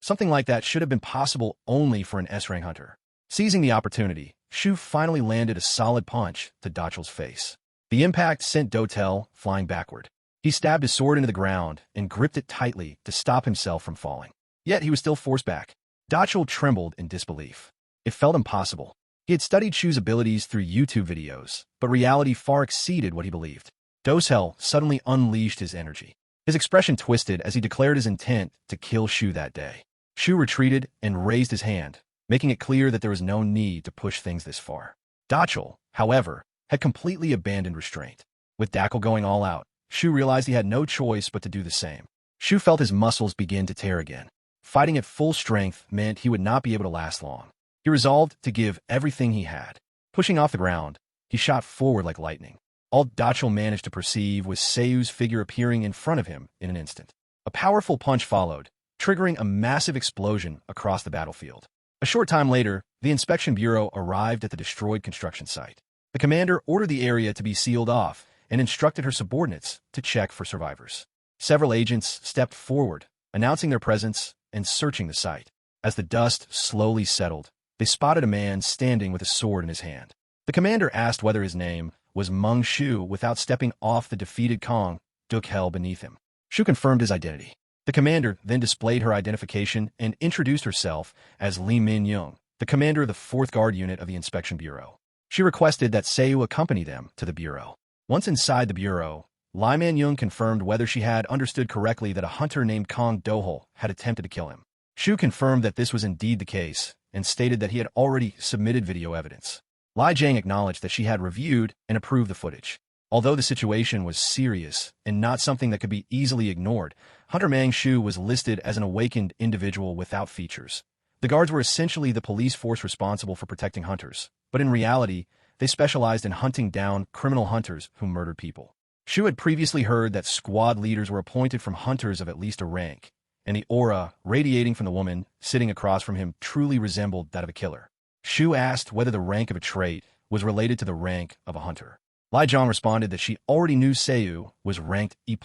Something like that should have been possible only for an S-rank hunter. Seizing the opportunity, Shu finally landed a solid punch to Dachal's face. The impact sent Dotel flying backward. He stabbed his sword into the ground and gripped it tightly to stop himself from falling. Yet he was still forced back. Dachal trembled in disbelief. It felt impossible. He had studied Shu's abilities through YouTube videos, but reality far exceeded what he believed. Doshel suddenly unleashed his energy. His expression twisted as he declared his intent to kill Shu that day. Shu retreated and raised his hand, making it clear that there was no need to push things this far. Dachal, however, had completely abandoned restraint. With Dachal going all out, Shu realized he had no choice but to do the same. Shu felt his muscles begin to tear again. Fighting at full strength meant he would not be able to last long. He resolved to give everything he had. Pushing off the ground, he shot forward like lightning. All Dachal managed to perceive was Seiyu's figure appearing in front of him in an instant. A powerful punch followed, triggering a massive explosion across the battlefield. A short time later, the Inspection Bureau arrived at the destroyed construction site. The commander ordered the area to be sealed off and instructed her subordinates to check for survivors. Several agents stepped forward, announcing their presence and searching the site. As the dust slowly settled, they spotted a man standing with a sword in his hand. The commander asked whether his name was Meng Shu without stepping off the defeated Kong Dukhel beneath him. Shu confirmed his identity. The commander then displayed her identification and introduced herself as Li Min-young, the commander of the 4th Guard Unit of the Inspection Bureau. She requested that Seiyu accompany them to the bureau. Once inside the bureau, Li Man-young confirmed whether she had understood correctly that a hunter named Kong Dohol had attempted to kill him. Shu confirmed that this was indeed the case and stated that he had already submitted video evidence. Li Jiang acknowledged that she had reviewed and approved the footage. Although the situation was serious and not something that could be easily ignored, Hunter Mang Shu was listed as an awakened individual without features. The guards were essentially the police force responsible for protecting hunters, but in reality, they specialized in hunting down criminal hunters who murdered people. Shu had previously heard that squad leaders were appointed from hunters of at least a rank, and the aura radiating from the woman sitting across from him truly resembled that of a killer. Shu asked whether the rank of a trait was related to the rank of a hunter. Lai Zhang responded that she already knew Seiyu was ranked E+.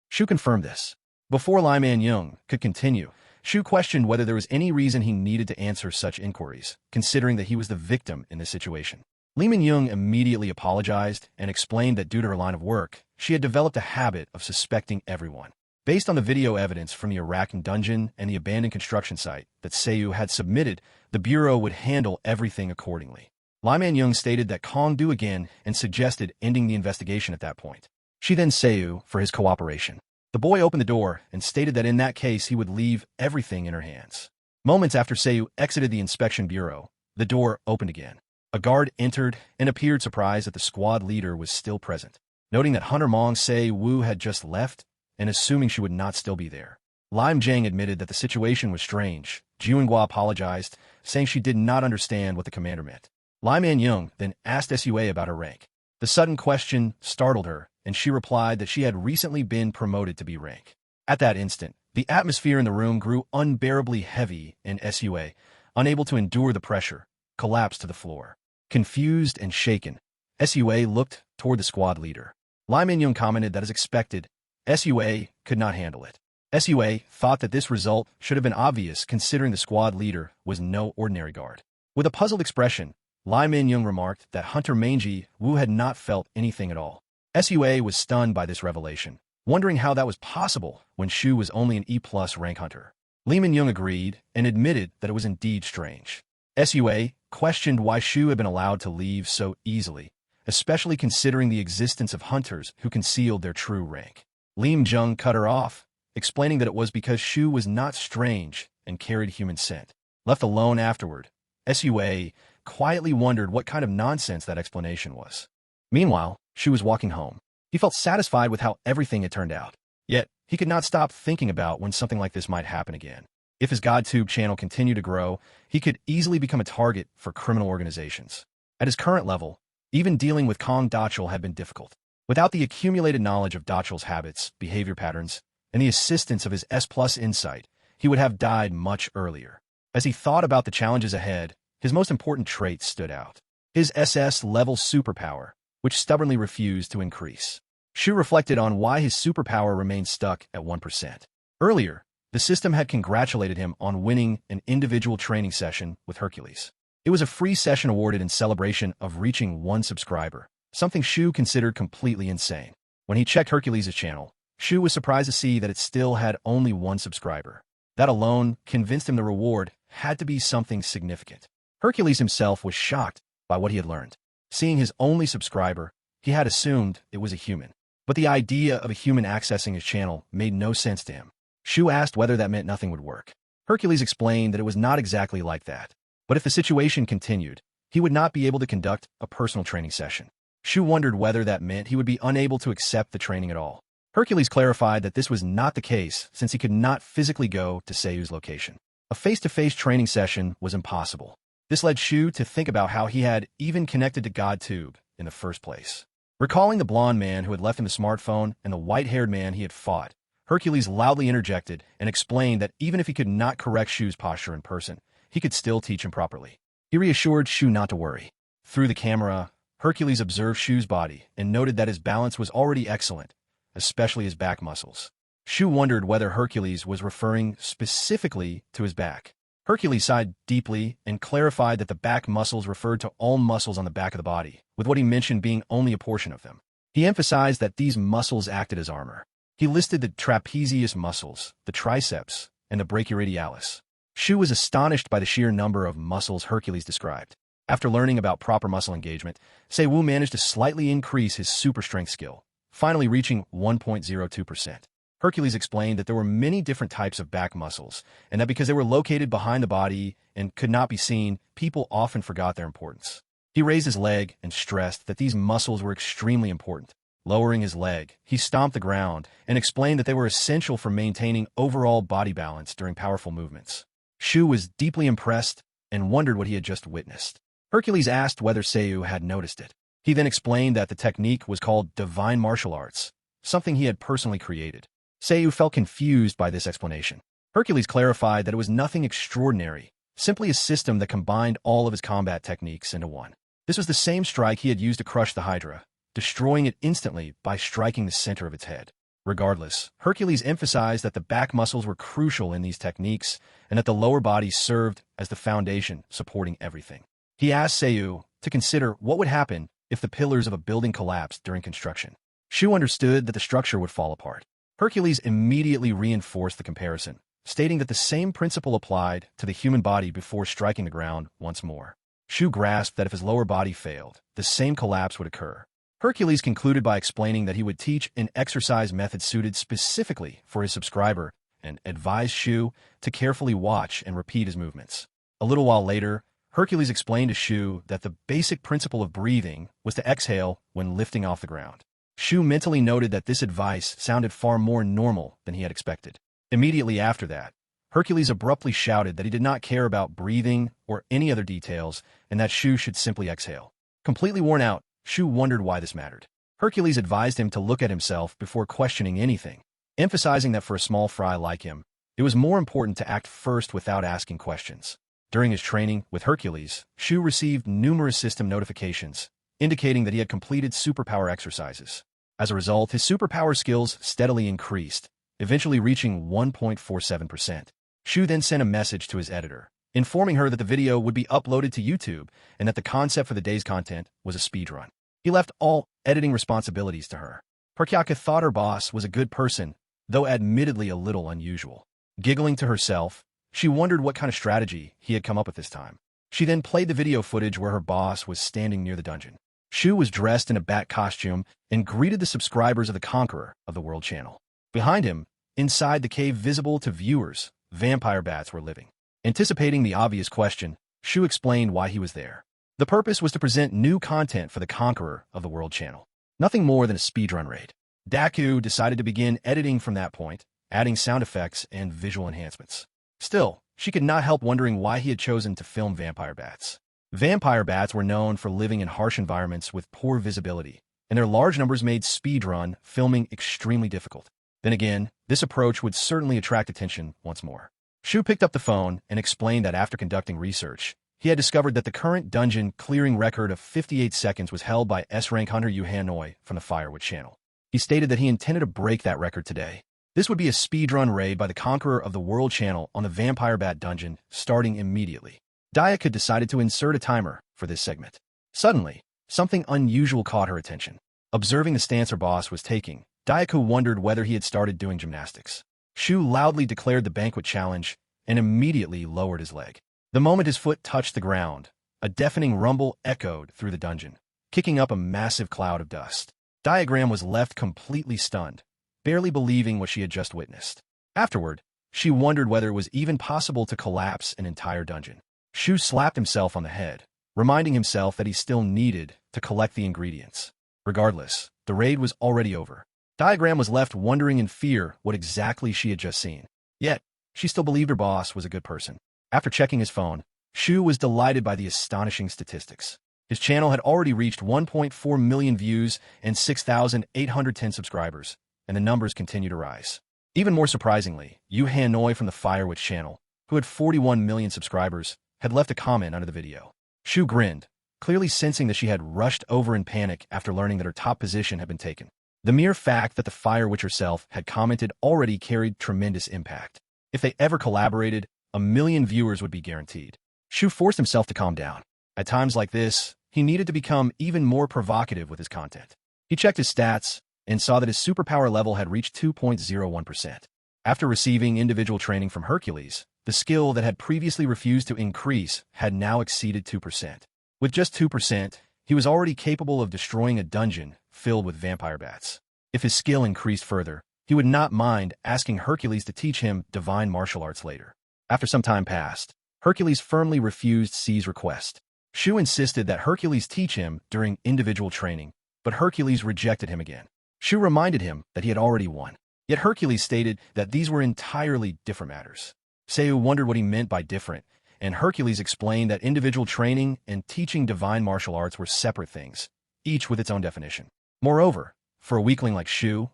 Shu confirmed this. Before Lai Man-young could continue, Shu questioned whether there was any reason he needed to answer such inquiries, considering that he was the victim in this situation. Li Man-young immediately apologized and explained that due to her line of work, she had developed a habit of suspecting everyone. Based on the video evidence from the Arakan dungeon and the abandoned construction site that Seiyu had submitted, the Bureau would handle everything accordingly. Lai Man-young stated that Kong do again and suggested ending the investigation at that point. She then Seiyu for his cooperation. The boy opened the door and stated that in that case he would leave everything in her hands. Moments after Seiyu exited the inspection bureau, the door opened again. A guard entered and appeared surprised that the squad leader was still present. Noting that Hunter Mong Se-Wu had just left, and assuming she would not still be there, Lim Jiang admitted that the situation was strange. Jiunghua apologized, saying she did not understand what the commander meant. Lai Man-young then asked Sua about her rank. The sudden question startled her, and she replied that she had recently been promoted to B rank. At that instant, the atmosphere in the room grew unbearably heavy, and Sua, unable to endure the pressure, collapsed to the floor. Confused and shaken, Sua looked toward the squad leader. Lai Man-young commented that as expected, Sua could not handle it. Sua thought that this result should have been obvious considering the squad leader was no ordinary guard. With a puzzled expression, Lai Man-young remarked that Hunter Manji Wu had not felt anything at all. Sua was stunned by this revelation, wondering how that was possible when Shu was only an E+ rank hunter. Li Man-young agreed and admitted that it was indeed strange. Sua questioned why Shu had been allowed to leave so easily, especially considering the existence of hunters who concealed their true rank. Lim Jung cut her off, explaining that it was because Shu was not strange and carried human scent. Left alone afterward, Sua quietly wondered what kind of nonsense that explanation was. Meanwhile, Shu was walking home. He felt satisfied with how everything had turned out. Yet, he could not stop thinking about when something like this might happen again. If his GodTube channel continued to grow, he could easily become a target for criminal organizations. At his current level, even dealing with Kong Dachel had been difficult. Without the accumulated knowledge of Dachel's habits, behavior patterns, and the assistance of his S+ insight, he would have died much earlier. As he thought about the challenges ahead, his most important trait stood out. His SS-level superpower, which stubbornly refused to increase. Shu reflected on why his superpower remained stuck at 1%. Earlier, the system had congratulated him on winning an individual training session with Hercules. It was a free session awarded in celebration of reaching 1 subscriber, something Shu considered completely insane. When he checked Hercules' channel, Shu was surprised to see that it still had only 1 subscriber. That alone convinced him the reward had to be something significant. Hercules himself was shocked by what he had learned. Seeing his only subscriber, he had assumed it was a human. But the idea of a human accessing his channel made no sense to him. Shu asked whether that meant nothing would work. Hercules explained that it was not exactly like that. But if the situation continued, he would not be able to conduct a personal training session. Shu wondered whether that meant he would be unable to accept the training at all. Hercules clarified that this was not the case since he could not physically go to Seiyu's location. A face-to-face training session was impossible. This led Shu to think about how he had even connected to GodTube in the first place. Recalling the blonde man who had left him the smartphone and the white-haired man he had fought, Hercules loudly interjected and explained that even if he could not correct Shu's posture in person, he could still teach him properly. He reassured Shu not to worry. Through the camera, Hercules observed Shu's body and noted that his balance was already excellent, especially his back muscles. Shu wondered whether Hercules was referring specifically to his back. Hercules sighed deeply and clarified that the back muscles referred to all muscles on the back of the body, with what he mentioned being only a portion of them. He emphasized that these muscles acted as armor. He listed the trapezius muscles, the triceps, and the brachioradialis. Shu was astonished by the sheer number of muscles Hercules described. After learning about proper muscle engagement, Se-Wu managed to slightly increase his super strength skill, finally reaching 1.02%. Hercules explained that there were many different types of back muscles, and that because they were located behind the body and could not be seen, people often forgot their importance. He raised his leg and stressed that these muscles were extremely important. Lowering his leg, he stomped the ground and explained that they were essential for maintaining overall body balance during powerful movements. Shu was deeply impressed and wondered what he had just witnessed. Hercules asked whether Seiyu had noticed it. He then explained that the technique was called divine martial arts, something he had personally created. Seiyu felt confused by this explanation. Hercules clarified that it was nothing extraordinary, simply a system that combined all of his combat techniques into one. This was the same strike he had used to crush the Hydra, destroying it instantly by striking the center of its head. Regardless, Hercules emphasized that the back muscles were crucial in these techniques and that the lower body served as the foundation supporting everything. He asked Seiyu to consider what would happen if the pillars of a building collapsed during construction. Shu understood that the structure would fall apart. Hercules immediately reinforced the comparison, stating that the same principle applied to the human body before striking the ground once more. Shu grasped that if his lower body failed, the same collapse would occur. Hercules concluded by explaining that he would teach an exercise method suited specifically for his subscriber and advised Shu to carefully watch and repeat his movements. A little while later, Hercules explained to Shu that the basic principle of breathing was to exhale when lifting off the ground. Shu mentally noted that this advice sounded far more normal than he had expected. Immediately after that, Hercules abruptly shouted that he did not care about breathing or any other details and that Shu should simply exhale. Completely worn out, Shu wondered why this mattered. Hercules advised him to look at himself before questioning anything, emphasizing that for a small fry like him, it was more important to act first without asking questions. During his training with Hercules, Shu received numerous system notifications, indicating that he had completed superpower exercises. As a result, his superpower skills steadily increased, eventually reaching 1.47%. Shu then sent a message to his editor, informing her that the video would be uploaded to YouTube and that the concept for the day's content was a speedrun. He left all editing responsibilities to her. Herkyaka thought her boss was a good person, though admittedly a little unusual. Giggling to herself, she wondered what kind of strategy he had come up with this time. She then played the video footage where her boss was standing near the dungeon. Shu was dressed in a bat costume and greeted the subscribers of the Conqueror of the World channel. Behind him, inside the cave visible to viewers, vampire bats were living. Anticipating the obvious question, Shu explained why he was there. The purpose was to present new content for the Conqueror of the World channel. Nothing more than a speedrun raid. Daku decided to begin editing from that point, adding sound effects and visual enhancements. Still, she could not help wondering why he had chosen to film vampire bats. Vampire bats were known for living in harsh environments with poor visibility, and their large numbers made speedrun filming extremely difficult. Then again, this approach would certainly attract attention once more. Shu picked up the phone and explained that after conducting research, he had discovered that the current dungeon clearing record of 58 seconds was held by S-rank hunter Yahello from the Firewood channel. He stated that he intended to break that record today. This would be a speedrun raid by the Conqueror of the World channel on the Vampire Bat dungeon, starting immediately. Daiaka decided to insert a timer for this segment. Suddenly, something unusual caught her attention. Observing the stance her boss was taking, Daiaka wondered whether he had started doing gymnastics. Shu loudly declared the banquet challenge and immediately lowered his leg. The moment his foot touched the ground, a deafening rumble echoed through the dungeon, kicking up a massive cloud of dust. Diagram was left completely stunned, barely believing what she had just witnessed. Afterward, she wondered whether it was even possible to collapse an entire dungeon. Shu slapped himself on the head, reminding himself that he still needed to collect the ingredients. Regardless, the raid was already over. Diagram was left wondering in fear what exactly she had just seen. Yet, she still believed her boss was a good person. After checking his phone, Shu was delighted by the astonishing statistics. His channel had already reached 1.4 million views and 6,810 subscribers, and the numbers continue to rise. Even more surprisingly, Yu Hanoi from the Firewood channel, who had 41 million subscribers, had left a comment under the video. Shu grinned, clearly sensing that she had rushed over in panic after learning that her top position had been taken. The mere fact that the Fire Witch herself had commented already carried tremendous impact. If they ever collaborated, 1 million viewers would be guaranteed. Shu forced himself to calm down. At times like this, he needed to become even more provocative with his content. He checked his stats and saw that his superpower level had reached 2.01%. After receiving individual training from Hercules, the skill that had previously refused to increase had now exceeded 2%. With just 2%, he was already capable of destroying a dungeon filled with vampire bats. If his skill increased further, he would not mind asking Hercules to teach him divine martial arts later. After some time passed, Hercules firmly refused C's request. Shu insisted that Hercules teach him during individual training, but Hercules rejected him again. Shu reminded him that he had already won. Yet Hercules stated that these were entirely different matters. Seiyu wondered what he meant by different, and Hercules explained that individual training and teaching divine martial arts were separate things, each with its own definition. Moreover, for a weakling like Shu,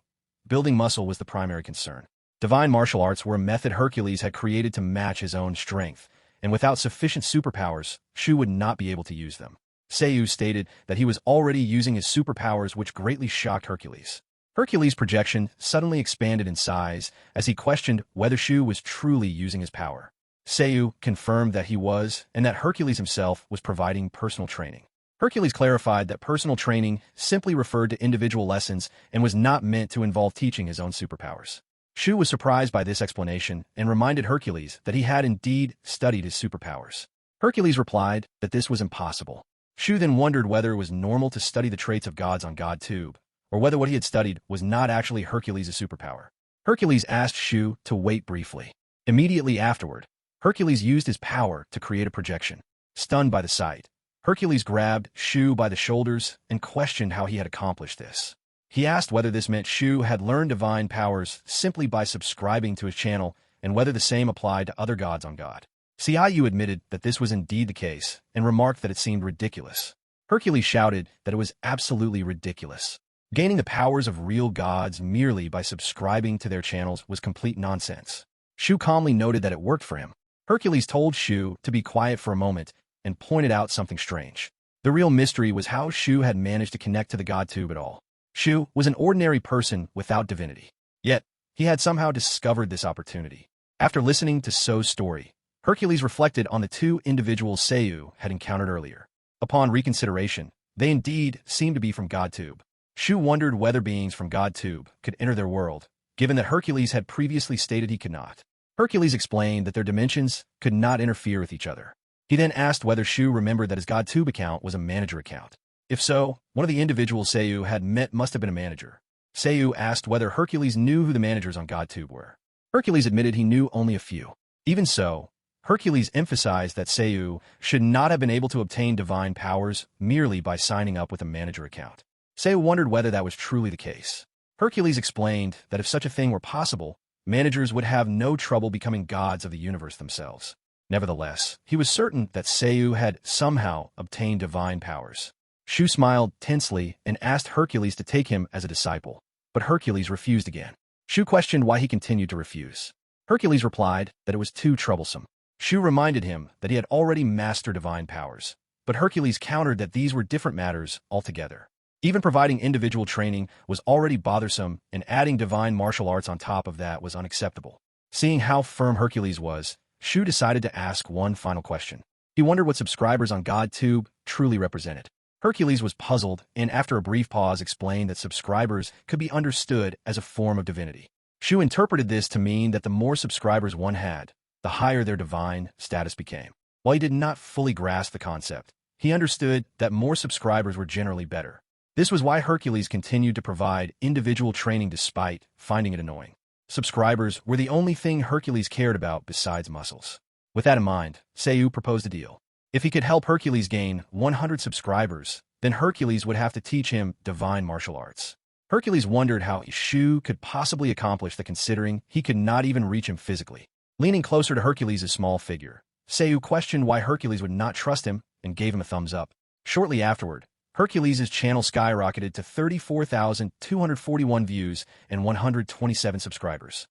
building muscle was the primary concern. Divine martial arts were a method Hercules had created to match his own strength, and without sufficient superpowers, Shu would not be able to use them. Seiyu stated that he was already using his superpowers, which greatly shocked Hercules. Hercules' projection suddenly expanded in size as he questioned whether Shu was truly using his power. Seiyu confirmed that he was, and that Hercules himself was providing personal training. Hercules clarified that personal training simply referred to individual lessons and was not meant to involve teaching his own superpowers. Shu was surprised by this explanation and reminded Hercules that he had indeed studied his superpowers. Hercules replied that this was impossible. Shu then wondered whether it was normal to study the traits of gods on GodTube, or whether what he had studied was not actually Hercules' superpower. Hercules asked Shu to wait briefly. Immediately afterward, Hercules used his power to create a projection. Stunned by the sight, Hercules grabbed Shu by the shoulders and questioned how he had accomplished this. He asked whether this meant Shu had learned divine powers simply by subscribing to his channel and whether the same applied to other gods on God. Seiyu admitted that this was indeed the case and remarked that it seemed ridiculous. Hercules shouted that it was absolutely ridiculous. Gaining the powers of real gods merely by subscribing to their channels was complete nonsense. Shu calmly noted that it worked for him. Hercules told Shu to be quiet for a moment and pointed out something strange. The real mystery was how Shu had managed to connect to the GodTube at all. Shu was an ordinary person without divinity. Yet, he had somehow discovered this opportunity. After listening to So's story, Hercules reflected on the two individuals Seiyu had encountered earlier. Upon reconsideration, they indeed seemed to be from GodTube. Shu wondered whether beings from GodTube could enter their world, given that Hercules had previously stated he could not. Hercules explained that their dimensions could not interfere with each other. He then asked whether Shu remembered that his GodTube account was a manager account. If so, one of the individuals Seiyu had met must have been a manager. Seiyu asked whether Hercules knew who the managers on GodTube were. Hercules admitted he knew only a few. Even so, Hercules emphasized that Seiyu should not have been able to obtain divine powers merely by signing up with a manager account. Seiyu wondered whether that was truly the case. Hercules explained that if such a thing were possible, managers would have no trouble becoming gods of the universe themselves. Nevertheless, he was certain that Seiyu had somehow obtained divine powers. Shu smiled tensely and asked Hercules to take him as a disciple, but Hercules refused again. Shu questioned why he continued to refuse. Hercules replied that it was too troublesome. Shu reminded him that he had already mastered divine powers, but Hercules countered that these were different matters altogether. Even providing individual training was already bothersome, and adding divine martial arts on top of that was unacceptable. Seeing how firm Hercules was, Shu decided to ask one final question. He wondered what subscribers on GodTube truly represented. Hercules was puzzled and after a brief pause explained that subscribers could be understood as a form of divinity. Shu interpreted this to mean that the more subscribers one had, the higher their divine status became. While he did not fully grasp the concept, he understood that more subscribers were generally better. This was why Hercules continued to provide individual training despite finding it annoying. Subscribers were the only thing Hercules cared about besides muscles. With that in mind, Seiyu proposed a deal. If he could help Hercules gain 100 subscribers, then Hercules would have to teach him divine martial arts. Hercules wondered how Shu could possibly accomplish that considering he could not even reach him physically. Leaning closer to Hercules' small figure, Seiyu questioned why Hercules would not trust him and gave him a thumbs up. Shortly afterward, Hercules' channel skyrocketed to 34,241 views and 127 subscribers.